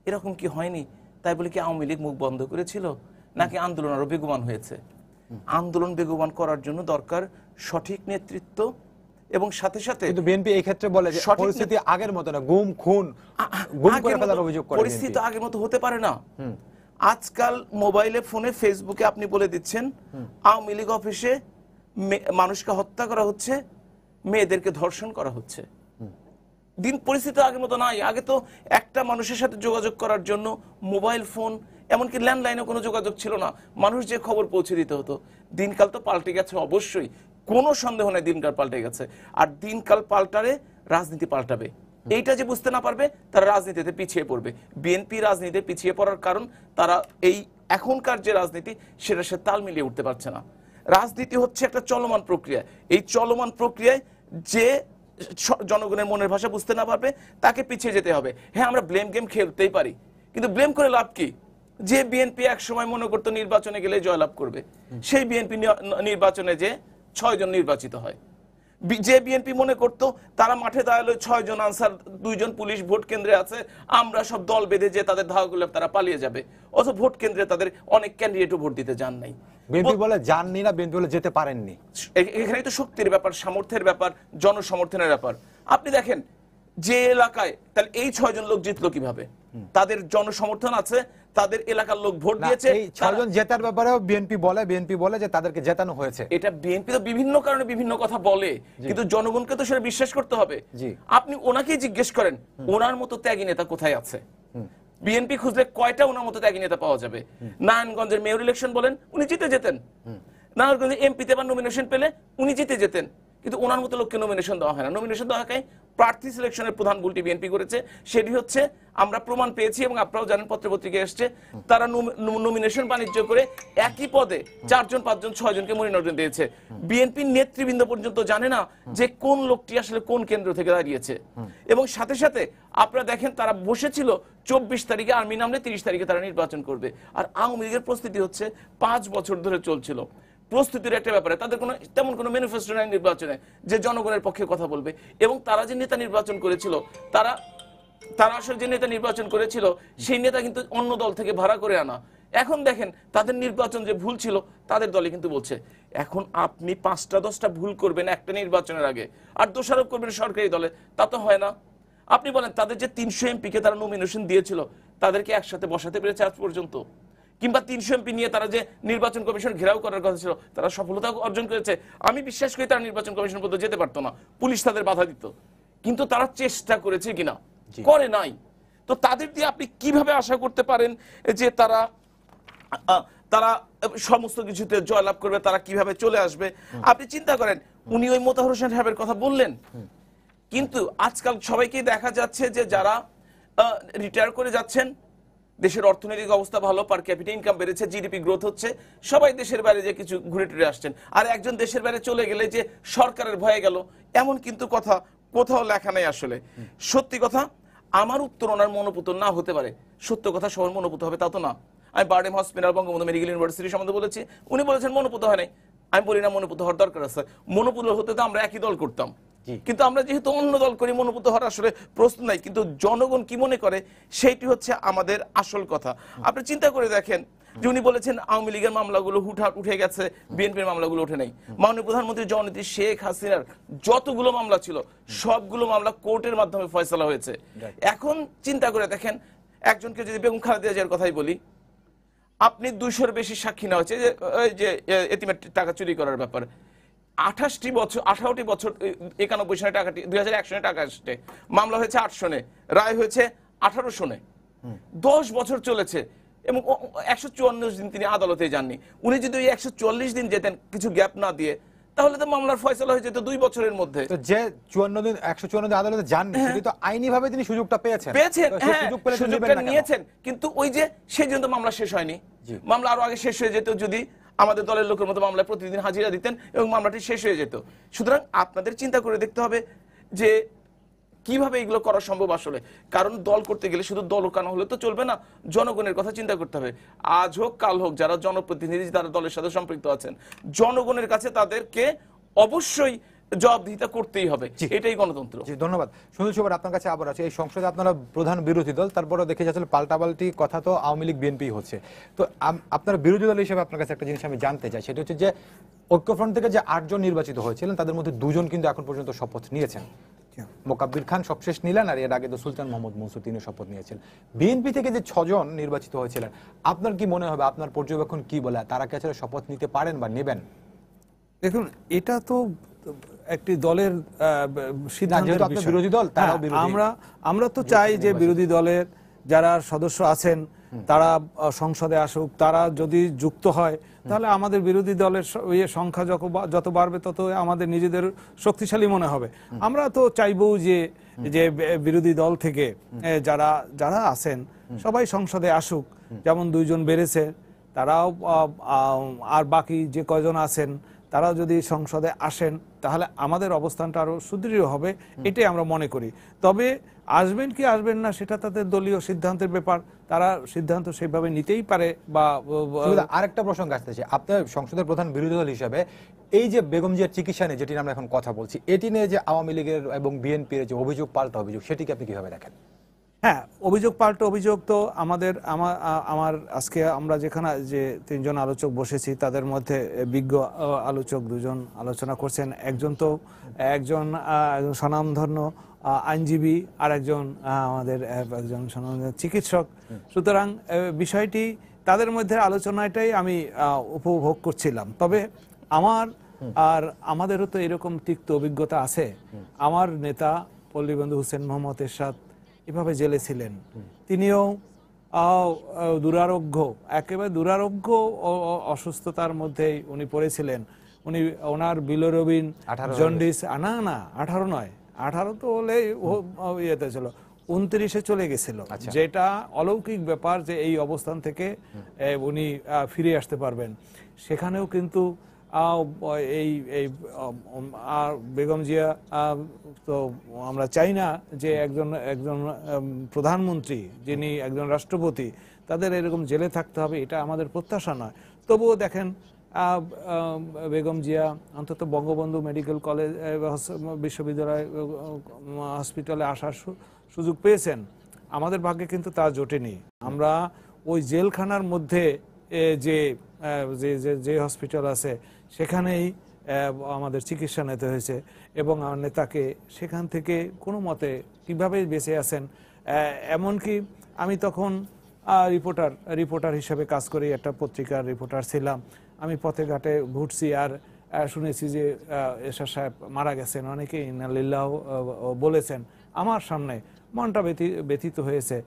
এরকম কি হয়নি? তাই বলে কি আওয়ামী লীগ মুখ বন্ধ করেছিল, নাকি আন্দোলন আরো বেগবান হয়েছে? আন্দোলন বেগবান করার জন্য দরকার সঠিক নেতৃত্ব, এবং সাথে সাথে কিন্তু বিএনপি এই ক্ষেত্রে বলে যে পরিস্থিতি আগের মতো না, গুম খুন গুম করে ফেলার অভিযোগ করে। পরিস্থিতি আগের মতো হতে পারে না। আজকাল মোবাইলে, ফোনে, ফেসবুকে আপনি বলে দিচ্ছেন আওয়ামী লীগ অফিসে মানুষকে হত্যা করা হচ্ছে, মেয়েদেরকে ধর্ষণ করা হচ্ছে। দিন পরিস্থিতি আগের মতো নাই। আগে তো একটা মানুষের সাথে যোগাযোগ করার জন্য মোবাইল ফোন, এমনকি ল্যান্ডলাইনে কোনো যোগাযোগ ছিল না, মানুষ যে খবর পৌঁছে দিতে হতো। দিনকাল তো পাল্টে গেছে, অবশ্যই, কোনো সন্দেহ নেই দিনকাল পাল্টে গেছে। আর দিনকাল পাল্টালে রাজনীতি পাল্টাবে, এইটা যে বুঝতে না পারবে তারা রাজনীতিতে পিছিয়ে পড়বে। বিএনপি রাজনীতিতে পিছিয়ে পড়ার কারণ তারা এই এখনকার যে রাজনীতি সেটা সে তাল মিলিয়ে উঠতে পারছে না। রাজনীতি হচ্ছে একটা চলমান প্রক্রিয়া। এই চলমান প্রক্রিয়ায় যে জনগণের মনের ভাষা বুঝতে না পারবে তাকে পিছিয়ে যেতে হবে। হ্যাঁ, আমরা ব্লেম গেম খেলতেই পারি, কিন্তু ব্লেম করে লাভ কি? যে বিএনপি এক সময় মনে করতো নির্বাচনে গেলে জয়লাভ করবে, সেই বিএনপি নির্বাচনে যে 6 জন নির্বাচিত হয়। যে বিএনপি মনে করতো তারা মাঠে দাঁড়ালো 6 জন আনসার, 2 জন পুলিশ ভোট কেন্দ্রে আছে, আমরা সব দল বেঁধে যে তাদের ধাওয়া তারা পালিয়ে যাবে, অথচ ভোট কেন্দ্রে তাদের অনেক ক্যান্ডিডেটও ভোট দিতে যান নাই। বিএনপি বলে যাননি না, বিএনপি বলে যেতে পারেননি। এখানেই তো শক্তির ব্যাপার, সামর্থ্যের ব্যাপার, জনসমর্থনের ব্যাপার। আপনি দেখেন যে এলাকায়, তাহলে এই 6 জন লোক জিতলো কিভাবে? তাদের জনসমর্থন আছে, তাদের এলাকার লোক ভোট দিয়েছে। এই 6 জন জেতার ব্যাপারেও বিএনপি বলে যে তাদেরকে জেতানো হয়েছে। এটা বিএনপি তো বিভিন্ন কারণে বিভিন্ন কথা বলে, কিন্তু জনগণকে তো সেটা বিশ্বাস করতে হবে। আপনি ওনাকেই জিজ্ঞেস করেন ওনার মতো ত্যাগী নেতা কোথায় আছে। বিএনপি খুঁজলে কয়টা ওনার মতো ত্যাগী নেতা পাওয়া যাবে? নারায়ণগঞ্জের মেয়র ইলেকশন বলেন, উনি জিতে যেতেন। নারায়ণগঞ্জে এমপিতে বা নমিনেশন পেলে উনি জিতে যেতেন, কিন্তু ওনার মতো লোককে নমিনেশন দেওয়া হয় না। নমিনেশন দেওয়া হয় প্রার্থী সিলেকশনের প্রধান ভুলটি বিএনপি করেছে, সেটি হচ্ছে আমরা প্রমাণ পেয়েছি এবং আপনারাও জানেন, পত্রপত্রিকায় এসছে, তারা নমিনেশন বাণিজ্য করে একই পদে 4 জন 5 জন 6 জনকে মনোনয়ন দিয়েছে। বিএনপির নেতৃবৃন্দ পর্যন্ত জানে না যে কোন লোকটি আসলে কোন কেন্দ্র থেকে দাঁড়িয়েছে। এবং সাথে সাথে আপনারা দেখেন তারা বসেছিল 24 তারিখে আর্মি নামলে 30 তারিখে তারা নির্বাচন করবে। আর আওয়ামী লীগের প্রস্তুতি হচ্ছে 5 বছর ধরে চলছিল। প্রস্তুতির একটা ব্যাপারে তাদের তেমন কোনো ম্যানিফেস্টো নাই নির্বাচনে যে জনগণের পক্ষে কথা বলবে। এবং তারা যে নেতা নির্বাচন করেছিল, তারা আসলে যে নেতা নির্বাচন করেছিল সেই নেতা কিন্তু অন্য দল থেকে ভাড়া করে আনা। এখন দেখেন তাদের নির্বাচন যে ভুল ছিল তাদের দলে কিন্তু বলছে। এখন আপনি 5টা 10টা ভুল করবেন একটা নির্বাচনের আগে, আর দোষারোপ করবেন সরকারি দলে, তা তো হয় না। আপনি বলেন তাদের যে 300 এমপিকে তারা নমিনেশন দিয়েছিল তাদেরকে একসাথে বসাতে পেরেছে আজ পর্যন্ত? কিংবা 300 এমপি নিয়ে তারা যে নির্বাচন কমিশন ঘেরাও করার কথা ছিল তারা সফলতা অর্জন করেছে? আমি বিশ্বাস করি তারা নির্বাচন কমিশন পর্যন্ত যেতে পারতো না, পুলিশ তাদের বাধা দিত। কিন্তু তারা চেষ্টা করেছে কিনা? করে নাই। তো তাদের দিয়ে আপনি কিভাবে আশা করতে পারেন যে তারা সমস্ত কিছুতে জয়লাভ করবে, তারা কিভাবে চলে আসবে? আপনি চিন্তা করেন, উনি ওই মোতাহার হোসেন সাহেবের কথা বললেন, কিন্তু আজকাল সবাইকেই দেখা যাচ্ছে যে যারা রিটায়ার করে যাচ্ছেন, দেশের অর্থনৈতিক অবস্থা ভালো, পার ক্যাপিটা ইনকাম বেড়েছে, জিডিপি গ্রোথ হচ্ছে, সবাই দেশের বাইরে যে কিছু ঘুরে টুরে আসছেন। আর একজন দেশের বাইরে চলে গেলে যে সরকারের ভয়ে গেল, এমন কিন্তু কথা কোথাও লেখা নেই। আসলে সত্যি কথা, আমার উত্তর ওনার মনোপুত না হতে পারে, সত্য কথা সবার মনোপুত হবে তা তো না। আমি BIRDEM hospital, Bangabandhu medical university সম্বন্ধে বলেছি, উনি বলেছেন মনোপুত হয় নাই। আমি বলি না মনোপুত হওয়ার দরকার আছে, মনোপুত হতে তো আমরা একই দল করতাম, কিন্তু আমরা যেহেতু অন্য দল করি মনোপুত হওয়ার আসলে প্রশ্ন নাই। কিন্তু জনগণ কি মনে করে সেইটি হচ্ছে আমাদের আসল কথা। আপনি চিন্তা করে দেখেন যে উনি বলেছেন আওয়ামী লীগের মামলাগুলো উঠে গেছে, বিএনপির মামলাগুলো ওঠে নাই। মাননীয় প্রধানমন্ত্রী জননেত্রী শেখ হাসিনার যতগুলো মামলা ছিল সবগুলো মামলা কোর্টের মাধ্যমে ফয়সালা হয়েছে। এখন চিন্তা করে দেখেন, একজনকে যদি বেগম খালেদা জিয়ার কথাই বলি, আপনি 200-র বেশি সাক্ষী নেওয়া হয়েছে যে এতিমের টাকা চুরি করার ব্যাপার। 18টি বছর 91 সনে টাকাটি 2001 সনে টাকা আসছে, মামলা হয়েছে 8 সনে, রায় হয়েছে 18 সনে। 10 বছর চলেছে এবং 144 দিন তিনি আদালতে যাননি। উনি যদি ওই 144 দিন যেতেন কিছু গ্যাপ না দিয়ে, তাহলে তো মামলার ফয়সালা হয়ে যেত 2 বছরের মধ্যে। তো যে 54 দিন 154 দিন আদালতে যাননি সেটি তো আইনি ভাবে তিনি সুযোগটা পেয়েছেন, পেয়েছেন, তো সেই হ্যাঁ, সুযোগ পেলে তিনি সুযোগটা নেবেন না কেন? নিয়েছেন, কিন্তু ওই যে সেই জন্য মামলা শেষ হয়নি। মামলা আরো আগে শেষ হয়ে যেত যদি আমাদের দলের লোকের মতো মামলায় প্রতিদিন হাজিরা দিতেন এবং মামলাটি শেষ হয়ে যেত। সুতরাং আপনাদের চিন্তা করে দেখতে হবে যে কিভাবে এগুলো করা সম্ভব আসলে। কারণ দল করতে গেলে শুধু দলকানা হলে তো চলবে না, জনগণের কথা চিন্তা করতে হবে। আজ হোক কাল হোক যারা জনপ্রতিনিধি, তারা দলের সাথে সম্পৃক্ত আছেন, জনগণের কাছে তাদেরকে অবশ্যই জবাবদিহিতা করতেই হবে, এটাই গণতন্ত্র। জি, ধন্যবাদ। সুনীল সুপার, আপনার কাছে আবার আছে, এই সংসদে আপনারা প্রধান বিরোধী দল, তারপরে দেখে যাচ্ছিল পাল্টাপাল্টি কথা তো আওয়ামী লীগ বিএনপি হচ্ছে, তো আপনারা বিরোধী দল হিসেবে আপনার কাছে একটা জিনিস আমি জানতে চাই, সেটা হচ্ছে যে ঐক্যফ্রন্ট থেকে যে 8 জন নির্বাচিত হয়েছিলেন তাদের মধ্যে 2 জন কিন্তু এখন পর্যন্ত শপথ নিয়েছেন। মোকাব্বির খান সবশেষ নিলেন, আর এর আগে তো সুলতান মোহাম্মদ মনসুর তিনি শপথ নিয়েছেন। বিএনপি থেকে যে 6 জন নির্বাচিত হয়েছিলেন, আপনার কি মনে হবে, আপনার পর্যবেক্ষণ কি বলে, তারা কি আসলে শপথ নিতে পারেন বা নেবেন? দেখুন, এটা তো একটি দলের সিদ্ধান্তের যেহেতু আপনি বিষয়। বিরোধী দল, তারাও হ্যাঁ, বিরোধী। আমরা তো চাই যে বিরোধী দলের যারা সদস্য আছেন তারা সংসদে আসুক, তারা যদি যুক্ত হয় তাহলে আমাদের বিরোধী দলের সংখ্যা যত বাড়বে তত আমাদের নিজেদের শক্তিশালী মনে হবে। আমরা তো চাইবো যে বিরোধী দল থেকে যারা যারা আছেন সবাই সংসদে আসুক, যেমন 2 জন বেড়েছে তারাও, আর বাকি যে কয়জন আছেন তারাও যদি সংসদে আসেন তাহলে আমাদের অবস্থানটা আরো সুদৃঢ় হবে, এটাই আমরা মনে করি। তবে আসবেন কি আসবেন না সেটা তাদের দলীয় সিদ্ধান্তের ব্যাপার, তারা সিদ্ধান্ত সেভাবে নিতেই পারে। বা আরেকটা প্রসঙ্গ আসতেছে, আপনার সংসদের প্রধান বিরোধী দল হিসেবে এই যে বেগম জিয়ার চিকিৎসা নিয়ে যেটি আমরা এখন কথা বলছি, এটি নিয়ে যে আওয়ামী লীগের এবং বিএনপির যে অভিযোগ, পাল্টা অভিযোগ, সেটিকে আপনি কিভাবে দেখেন? হ্যাঁ, অভিযোগ পাল্টা অভিযোগ তো আমার আজকে আমরা যেখানে যে 3 জন আলোচক বসেছি তাদের মধ্যে বিজ্ঞ আলোচক 2 জন আলোচনা করছেন। একজন স্বনামধন্য আইনজীবী, আর একজন আমাদের একজন স্বনামধন্য চিকিৎসক। সুতরাং বিষয়টি তাদের মধ্যে আলোচনাটাই আমি উপভোগ করছিলাম। তবে আমাদেরও তো এরকম তিক্ত অভিজ্ঞতা আছে। আমার নেতা পল্লীবন্ধু হোসেন মোহাম্মদ এরশাদ এভাবে জেলে ছিলেন, তিনিও একেবারে দুরারোগ্য অসুস্থতার মধ্যেই উনি পড়েছিলেন। ওনার বিলোরবিন জন্ডিস, না 18 নয়, 18 তো হলে ইয়েতে ছিল, 29-এ চলে গেছিল, যেটা অলৌকিক ব্যাপার যে এই অবস্থান থেকে উনি ফিরে আসতে পারবেন। সেখানেও কিন্তু বেগম জিয়া, তো আমরা চাই না যে একজন প্রধানমন্ত্রী যিনি একজন রাষ্ট্রপতি তাদের এরকম জেলে থাকতে হবে, এটা আমাদের প্রত্যাশা নয়। তবুও দেখেন বেগম জিয়া অন্তত বঙ্গবন্ধু মেডিকেল কলেজ বিশ্ববিদ্যালয় হসপিটালে আসার সুযোগ পেয়েছেন। আমাদের ভাগ্যে কিন্তু তা জোটেনি। আমরা ওই জেলখানার মধ্যে যে হসপিটাল আছে সেখানেই আমাদের চিকিৎসা নিতে হয়েছে, এবং আমার নেতাকে সেখান থেকে কোনো মতে কীভাবে বেঁচে আছেন। এমনকি আমি তখন রিপোর্টার হিসেবে কাজ করি, একটা পত্রিকার রিপোর্টার ছিলাম। আমি পথে ঘাটে ঘুরছি আর শুনেছি যে এরশাদ সাহেব মারা গেছেন, অনেকে ইন্নালিল্লাহ বলেছেন। আমার সামনে মনটা ব্যথিত হয়েছে।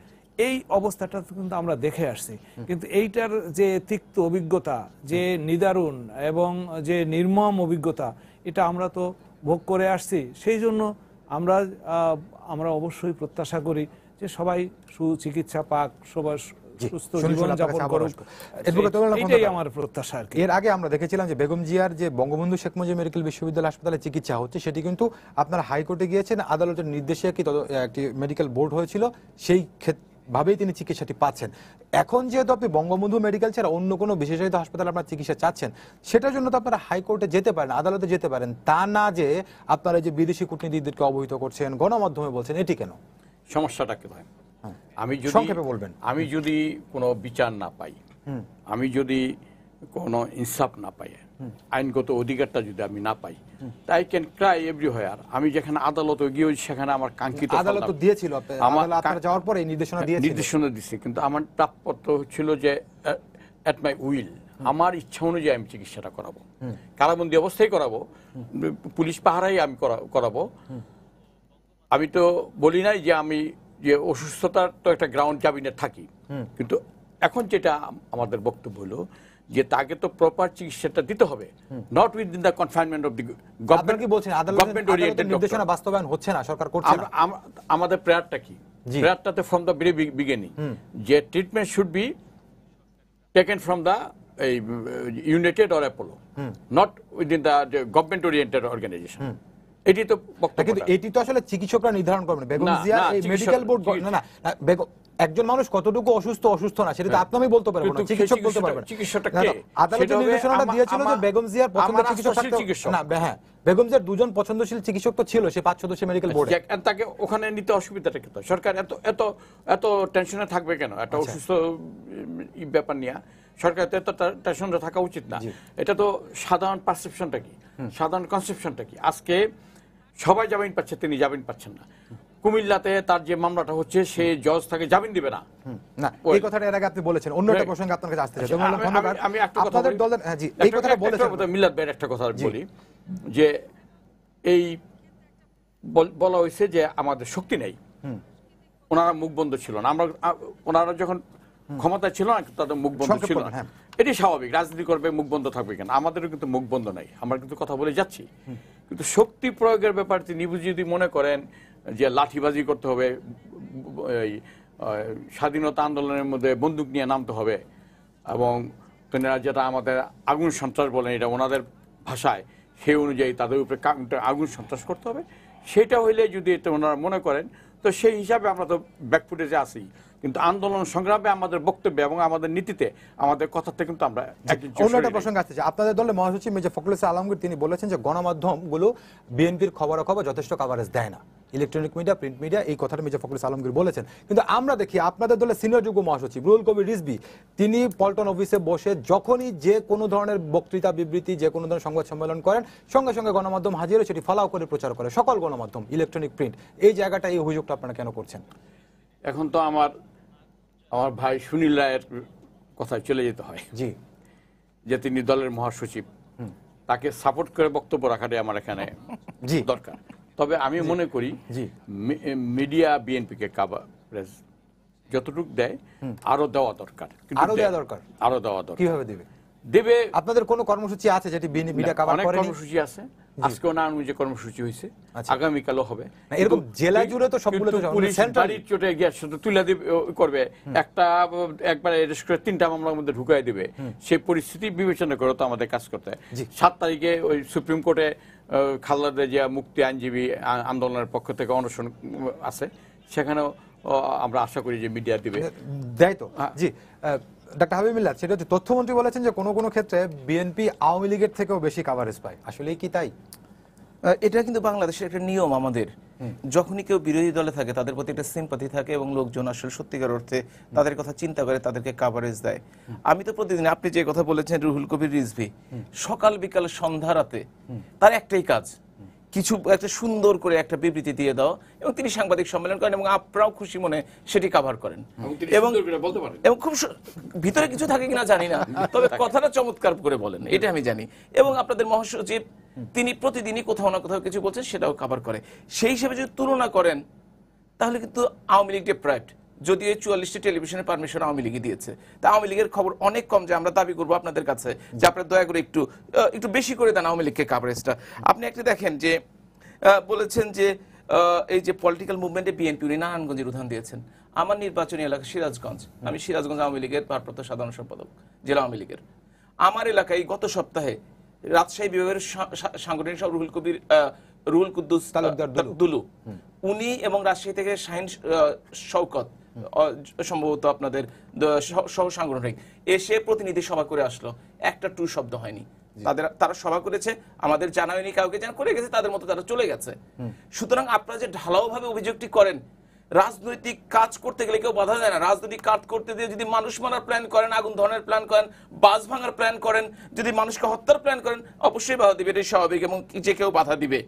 এই অবস্থাটা কিন্তু আমরা দেখে আসছি, কিন্তু এইটার যে তিক্ত অভিজ্ঞতা, যে নিদারুণ এবং যে নির্মম অভিজ্ঞতা, এটা আমরা তো ভোগ করে আসছি। সেই জন্য আমরা অবশ্যই প্রত্যাশা করি যে সবাই সুচিকিৎসা পাক, সবাই সুস্থ জীবনযাপন করুক, এটাই আমার প্রত্যাশা। এর আগে আমরা দেখেছিলাম যে বেগম জিয়ার যে বঙ্গবন্ধু শেখ মুজিব মেডিকেল বিশ্ববিদ্যালয় হাসপাতালে চিকিৎসা হচ্ছে, সেটি কিন্তু আপনারা হাইকোর্টে গিয়েছেন, আদালতের নির্দেশে একটি মেডিকেল বোর্ড হয়েছিল, সেই ভাবেই তিনি চিকিৎসাটি পাচ্ছেন। এখন যেহেতু আপনি বঙ্গবন্ধু মেডিকেল ছাড়া অন্য কোনো বিশেষায়িত হাসপাতালে আপনার চিকিৎসা চাচ্ছেন, সেটার জন্য তো আপনারা হাইকোর্টে যেতে পারেন, আদালতে যেতে পারেন, তা না যে আপনারা যে বিদেশি কূটনীতিকদেরকে অবহিত করছেন, গণমাধ্যমে বলছেন, এটি কেন? সমস্যাটা কি ভাই? সংক্ষেপে বলবেন। আমি যদি কোনো বিচার না পাই, আমি যদি কোনো ইনসাফ না পাই, আইনগত অধিকারটা যদি আমি না পাই, তাই ক্যান ক্রাই এভরিহোয়ার। আমি যেখানে আদালতে গিয়ে সেখানে আমার কাঙ্ক্ষিত আদালত দিয়েছিল, আপনারা যাওয়ার পরে নির্দেশনা দিয়েছে, কিন্তু আমার প্রাপ্য হচ্ছিল যে অ্যাট মাই উইল, আমার ইচ্ছা অনুযায়ী আমি চিকিৎসাটা করাবো, কারাবন্দী অবস্থায় করাবো, পুলিশ পাহারাই আমি করাবো। আমি তো বলি নাই যে আমি যে অসুস্থতার তো একটা গ্রাউন্ড ক্যাবিনেট থাকি, কিন্তু এখন যেটা আমাদের বক্তব্য হলো যে তাকে তো প্রপার চিকিৎসাটা দিতে হবে, not within the confinement of the আপনারা কি বলছেন আদালতের নির্দেশনা বাস্তবায়ন হচ্ছে না, সরকার করছে না? আমাদের প্রেয়ারটা কি? প্রেয়ারটাতে ফ্রম দ্য ভেরি বিগিনিং যে treatment should be taken from the United or Apollo, not within the government oriented organisation. এটি তো বক্তব্য, কিন্তু এটি তো আসলে চিকিৎসকরা নির্ধারণ করবেন। বেগম জিয়া এই মেডিকেল বোর্ড না না একজন মানুষ কতটুকু অসুস্থ না সেটা তো আপনি আমি বলতে পারবো না, চিকিৎসক বলতে পারবেন। চিকিৎসকটা কে? আদালতের নির্দেশনাটা দিয়েছিল যে বেগম জিয়ার পছন্দের চিকিৎসক না, হ্যাঁ বেগম জিয়ার দুজন পছন্দশীল চিকিৎসক তো ছিল সে 5 সদস্যের মেডিকেল বোর্ডে। তাকে ওখানে নিতে অসুবিধাটা কি? সরকার এত এত এত টেনশনে থাকবে কেন একটা অসুস্থ ব্যাপার নিয়ে? সরকার তো এত টেনশনে থাকা উচিত না। এটা তো সাধারণ পারসেপশনটা কি, সাধারণ কনসেপশনটা কি? আজকে সবাই জামিন পাচ্ছে, তিনি জামিন পাচ্ছেন না। কুমিল্লাতে তার যে মামলাটা হচ্ছে সে জজ তাকে জামিন দিবে না। না এই কথাটা এর আগে আপনি বলেছেন, অন্য একটা প্রসঙ্গে আপনার কাছে আসতে চাই। আমি একটা কথা আপনাদের দলের জি এই কথাটা বলেছেন মিলাদ ভাইয়ের একটা কথা বলি যে এই বলা হয়েছে যে আমাদের শক্তি নেই, ওনারা মুখ বন্ধ ছিল না। আমরা ওনারা যখন ক্ষমতায় ছিল না তাদের মুখ বন্ধ ছিল না, এটি স্বাভাবিক। রাজনীতি করবে, মুখ বন্ধ থাকবে কেন? আমাদেরও কিন্তু মুখ বন্ধ নাই, আমরা কিন্তু কথা বলে যাচ্ছি। কিন্তু শক্তি প্রয়োগের ব্যাপার তিনি যদি মনে করেন যে লাঠিবাজি করতে হবে, স্বাধীনতা আন্দোলনের মধ্যে বন্দুক নিয়ে নামতে হবে, এবং তেনারা যেটা আমাদের আগুন সন্ত্রাস বলেন এটা ওনাদের ভাষায়, সেই অনুযায়ী তাদের উপরে আগুন সন্ত্রাস করতে হবে, সেটা হইলে যদি এটা ওনারা মনে করেন তো সেই হিসাবে আমরা তো ব্যাকফুটেজে আসি। কিন্তু আন্দোলন সংগ্রামে আমাদের বক্তব্য এবং আমাদের নীতিতে আমাদের কথাতে কিন্তু আমরা অন্য একটা প্রসঙ্গ আসছে। আপনাদের দলের মহাসচিব মির্জা ফখরুল ইসলাম আলমগীর তিনি বলেছেন যে গণমাধ্যমগুলো বিএনপির খবরাখবর যথেষ্ট কভারেজ দেয় না, ইলেকট্রনিক মিডিয়া, প্রিন্ট মিডিয়া, এই কথাটা মির্জা ফখরুল ইসলাম আলমগীর বলেছেন। কিন্তু আমরা দেখি আপনাদের দলের সিনিয়র যুগ্ম মহাসচিব রুহুল কবির রিজভী তিনি পল্টন অফিসে বসে যখনই যে কোনো ধরনের বক্তৃতা বিবৃতি, যে কোনো ধরনের সংবাদ সম্মেলন করেন, সঙ্গে সঙ্গে গণমাধ্যম হাজির হয়ে সেটি ফলাও করে প্রচার করে, সকল গণমাধ্যম, ইলেকট্রনিক, প্রিন্ট। এই জায়গাটা, এই অভিযোগটা আপনারা কেন করছেন? এখন তো আমার ভাই সুনীল রায়ের কথায় চলে যেতে হয় জি, যে তিনি দলের মহাসচিব, তাকে সাপোর্ট করে বক্তব্য রাখাটাই আমার এখানে দরকার। তবে আমি মনে করি মিডিয়া বিএনপিকে কাভারেজ যতটুকু দেয় আরো দেওয়া দরকার, আরো দেওয়া দরকার। আরো দেওয়া দরকার। কিভাবে দেবে? আপনাদের কোনো কর্মসূচি আছে যেটি মিডিয়া কভার অনেক করেনি? কর্মসূচি আছে, আজকেও না অনুযায়ী কর্মসূচি হয়েছে, আগামীকালও হবে। এরকম জেলা জুড়ে তো সবগুলো পুলিশ বাড়ির চোটে গিয়ে শুধু তুলে দিবে করবে, একবার অ্যারেস্ট করে 3টা মামলার মধ্যে ঢুকাই দিবে, সেই পরিস্থিতি বিবেচনা করে তো আমাদের কাজ করতে হয়। 7 তারিখে ওই সুপ্রিম কোর্টে খালেদা জিয়া মুক্তি আইনজীবী আন্দোলনের পক্ষ থেকে অনশন আছে, সেখানেও আমরা আশা করি যে মিডিয়া দিবে, দেয় তো। জি ডক্টর হাবিব মিল্লাত, সেটা হচ্ছে তথ্যমন্ত্রী বলেছেন যে কোনো কোনো ক্ষেত্রে বিএনপি আওয়ামী লীগের থেকেও বেশি কাভারেজ পায়। আসলেই কি তাই? এটা কিন্তু বাংলাদেশের একটা নিয়ম। আমাদের যখনই কেউ বিরোধী দলে থাকে তাদের প্রতি একটা সিম্পাথি থাকে এবং লোকজন আসলে সত্যিকার অর্থে তাদের কথা চিন্তা করে তাদেরকে কাভারেজ দেয়। আমি তো প্রতিদিন, আপনি যে কথা বলেছেন রুহুল কবির রিজভী, সকাল বিকাল সন্ধ্যা রাতে তার একটাই কাজ কিছু একটা সুন্দর করে একটা বিবৃতি দিয়ে দাও, এবং তিনি সাংবাদিক সম্মেলন করেন এবং আপনারাও খুশি মনে সেটি কভার করেন, এবং খুব ভিতরে কিছু থাকে কিনা জানি না, তবে কথাটা চমৎকার করে বলেন এটা আমি জানি। এবং আপনাদের মহাসচিব তিনি প্রতিদিনই কোথাও না কোথাও কিছু বলছেন, সেটাও কভার করে। সেই হিসেবে যদি তুলনা করেন তাহলে কিন্তু আওয়ামী লীগ ডিপ্রাইভড, যদিও 44টি টেলিভিশনের পারমিশন আওয়ামী লীগই দিয়েছে, তা আওয়ামী লীগের খবর অনেক কম, যে আমরা দাবি করবো আপনাদের কাছে যে আপনারা দয়া করে একটু বেশি করে দেন আওয়ামী লীগকে কাভারেজটা। আপনি একটা দেখেন যে বলেছেন যে এই যে পলিটিক্যাল মুভমেন্টে বিএনপি, উনি নারায়ণগঞ্জের উদাহরণ দিয়েছেন। আমার নির্বাচনী এলাকা সিরাজগঞ্জ, আমি সিরাজগঞ্জ আওয়ামী লীগের ভারপ্রাপ্ত সাধারণ সম্পাদক জেলা আওয়ামী লীগের। আমার এলাকায় গত সপ্তাহে রাজশাহী বিভাগের সাংগঠনিক সভাপতি রুহুল কুদ্দুস দুলু, উনি এবং রাজশাহী থেকে শাহিন শওকত সম্ভবত আপনাদের সহ সাংগঠনিক এসে প্রতিনিধি সভা করে আসলো, একটা টু শব্দ হয়নি। তারা সভা করেছে, আমাদের জানা হয়নি, কাউকে জানা করে গেছে, তাদের মতো তারা চলে গেছে। সুতরাং আপনারা যে ঢালাও ভাবে অভিযোগটি করেন, রাজনৈতিক কাজ করতে গেলে কেউ বাধা দেয় না। রাজনৈতিক কাজ করতে দিয়ে যদি মানুষ মারার প্ল্যান করেন, আগুন ধরনের প্ল্যান করেন, বাস ভাঙার প্ল্যান করেন, যদি মানুষকে হত্যার প্ল্যান করেন, অবশ্যই বাধা দিবে, এটাই স্বাভাবিক, এবং যে কেউ বাধা দিবে।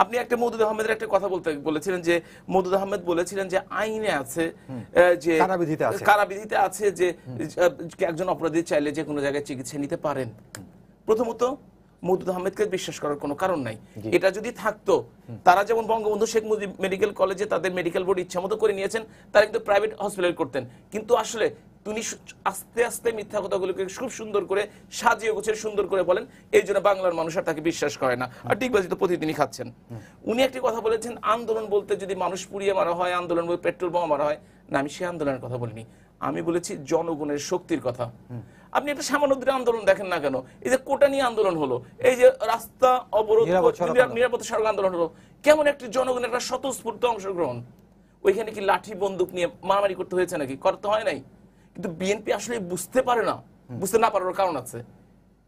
আপনি একটা মওদুদ আহমেদের একটা কথা বলেছিলেন যে মওদুদ আহমেদ বলেছিলেন যে আইনে আছে, যে কারাবিধিতে আছে যে একজন অপরাধী চাইলে যে কোনো জায়গায় চিকিৎসা নিতে পারেন। প্রথমত মওদুদ আহমেদকে বিশ্বাস করার কোনো কারণ নাই। এটা যদি থাকতো, তারা যেমন বঙ্গবন্ধু শেখ মুজিব মেডিকেল কলেজে তাদের মেডিকেল বোর্ড ইচ্ছা মতো করে নিয়েছেন, তারা কিন্তু প্রাইভেট হসপিটাল করতেন। কিন্তু আসলে উনি আস্তে আস্তে মিথ্যা কথাগুলোকে খুব সুন্দর করে সাজিয়ে গুছিয়ে সুন্দর করে বলেন, এই জন্য বাংলার মানুষ আর তাকে বিশ্বাস করে না। আর ডিগবাজি তো প্রতিদিনই খাচ্ছেন। উনি একটি কথা বলেছেন, আন্দোলন বলতে যদি মানুষ পুড়িয়ে মারা হয়, আন্দোলন বলতে পেট্রোল বোমা মারা হয়, না আমি সেই আন্দোলনের কথা বলিনি, আমি বলেছি জনগণের শক্তির কথা। আপনি একটা সামান্য আন্দোলন দেখেন না কেন, এই যে কোটা নিয়ে আন্দোলন হলো, এই যে রাস্তা অবরোধ, নিরাপত্তা সড়ক আন্দোলন হলো, কেমন একটি জনগণের একটা স্বতঃস্ফূর্ত অংশগ্রহণ। ওইখানে কি লাঠি বন্দুক নিয়ে মারামারি করতে হয়েছে নাকি? করতে হয় নাই। কিন্তু বিএনপি আসলে বুঝতে পারে না, বুঝতে না পারার কারণ আছে।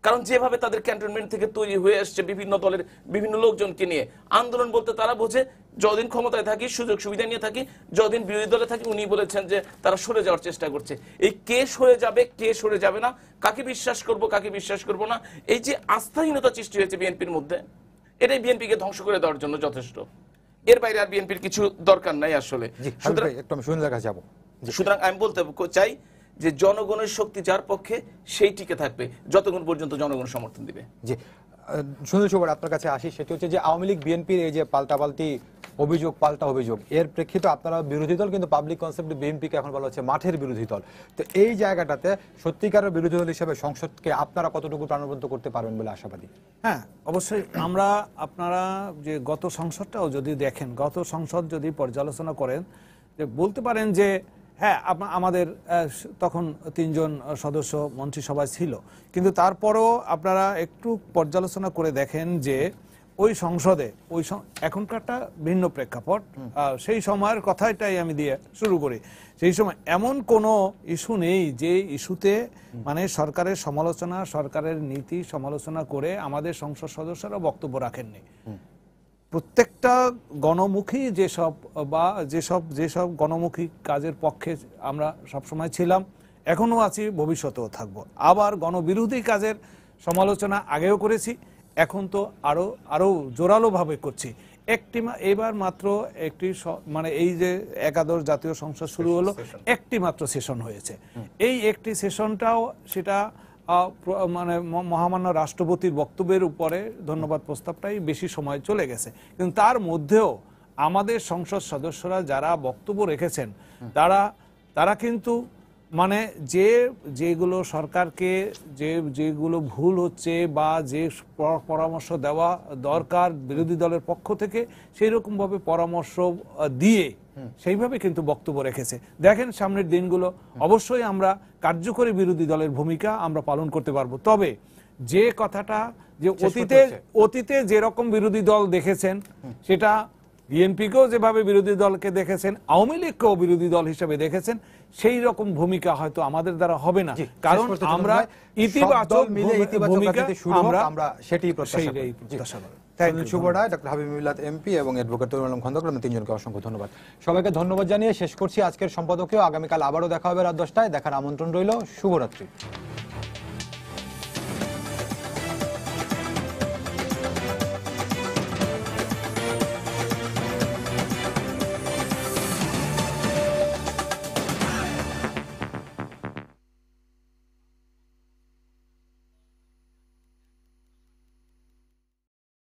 কারণ যেভাবে তাদের ক্যান্টনমেন্ট থেকে তৈরি হয়ে আসছে বিভিন্ন দলের বিভিন্ন লোকজনকে নিয়ে, আন্দোলন বলতে তারা বোঝে যতদিন ক্ষমতায় থাকি, সুযোগ সুবিধা নিয়ে থাকি, যতদিন বিরোধী দলে থাকি, উনি বলেছেন যে তারা সরে যাওয়ার চেষ্টা করছে। এই কে সরে যাবে, কে সরে যাবে না, কাকে বিশ্বাস করব, কাকে বিশ্বাস করব না, এই যে আস্থাহীনতা সৃষ্টি হয়েছে বিএনপির মধ্যে, এটাই বিএনপিকে ধ্বংস করে দেওয়ার জন্য যথেষ্ট। এর বাইরে আর বিএনপির কিছু দরকার নাই আসলে। সুতরাং আমি বলতে চাই যে জনগণের শক্তি যার পক্ষে সেই টিকে থাকবে যতক্ষণ পর্যন্ত জনগণ সমর্থন দিবে। জি, সুনীল সুবর আপনার কাছে আসি, সেটি হচ্ছে যে আওয়ামী লীগ বিএনপির এই যে পাল্টাপাল্টি অভিযোগ, পাল্টা অভিযোগ, এর প্রেক্ষিতে আপনারা বিরোধী দল, কিন্তু পাবলিক কনসেপ্টে বিএনপিকে এখন বলা হচ্ছে মাঠের বিরোধী দল। তো এই জায়গাটাতে সত্যিকারের বিরোধী দল হিসেবে সংসদকে আপনারা কতটুকু প্রাণবন্ত করতে পারবেন বলে আশাবাদী? হ্যাঁ, অবশ্যই। আপনারা যে গত সংসদটাও যদি দেখেন, গত সংসদ যদি পর্যালোচনা করেন, যে বলতে পারেন যে হ্যাঁ আমাদের তখন 3 জন সদস্য মন্ত্রিসভায় ছিল, কিন্তু তারপরও আপনারা একটু পর্যালোচনা করে দেখেন যে ওই সংসদে এখনকারটা ভিন্ন প্রেক্ষাপট। সেই সময়ের কথাটাই আমি দিয়ে শুরু করি। সেই সময় এমন কোনো ইস্যু নেই যে ইস্যুতে মানে সরকারের সমালোচনা, সরকারের নীতি সমালোচনা করে আমাদের সংসদ সদস্যরা বক্তব্য রাখেননি। প্রত্যেকটা গণমুখী যেসব গণমুখী কাজের পক্ষে আমরা সবসময় ছিলাম, এখনো আছি, ভবিষ্যতেও থাকবো। আবার গণবিরোধী কাজের সমালোচনা আগেও করেছি, এখন তো আরো জোরালোভাবে করছি। এবার মাত্র একটি মানে এই যে একাদশ জাতীয় সংসদ শুরু হলো, একটি মাত্র সেশন হয়েছে। এই একটি সেশনটাও সেটা মানে মহামান্য রাষ্ট্রপতির বক্তব্যের উপরে ধন্যবাদ প্রস্তাবটাই বেশি সময় চলে গেছে। কিন্তু তার মধ্যেও আমাদের সংসদ সদস্যরা যারা বক্তব্য রেখেছেন, তারা কিন্তু মানে যেগুলো সরকারকে যেগুলো ভুল হচ্ছে বা যে পরামর্শ দেওয়া দরকার বিরোধী দলের পক্ষ থেকে, সেই রকম ভাবে পরামর্শ দিয়ে সেইভাবে কিন্তু বক্তব্য রেখেছে। দেখেন সামনের দিনগুলো অবশ্যই আমরা কার্যকরী বিরোধী দলের ভূমিকা আমরা পালন করতে পারবো। তবে যে কথাটা যে অতীতে যেরকম বিরোধী দল দেখেছেন, সেটা বিএনপিকেও যেভাবে বিরোধী দলকে দেখেছেন, আওয়ামী লীগকেও বিরোধী দল হিসেবে দেখেছেন, সেই রকম ভূমিকা হয়তো আমাদের দ্বারা হবে না। কারণ আমরা ইতিবাচক ভূমিকা আমরা সেটাই প্রত্যাশা করি। শুভ রায়, ডক্টর হাবিব মিল্লাত এমপি এবং অ্যাডভোকেট তরুণ আলম খন্দকার, আমি তিনজনকে অসংখ্য ধন্যবাদ। সবাইকে ধন্যবাদ জানিয়ে শেষ করছি আজকের সম্পাদকীয়। আগামীকাল আবারও দেখা হবে রাত 10টায়। দেখার আমন্ত্রণ রইল। শুভরাত্রি।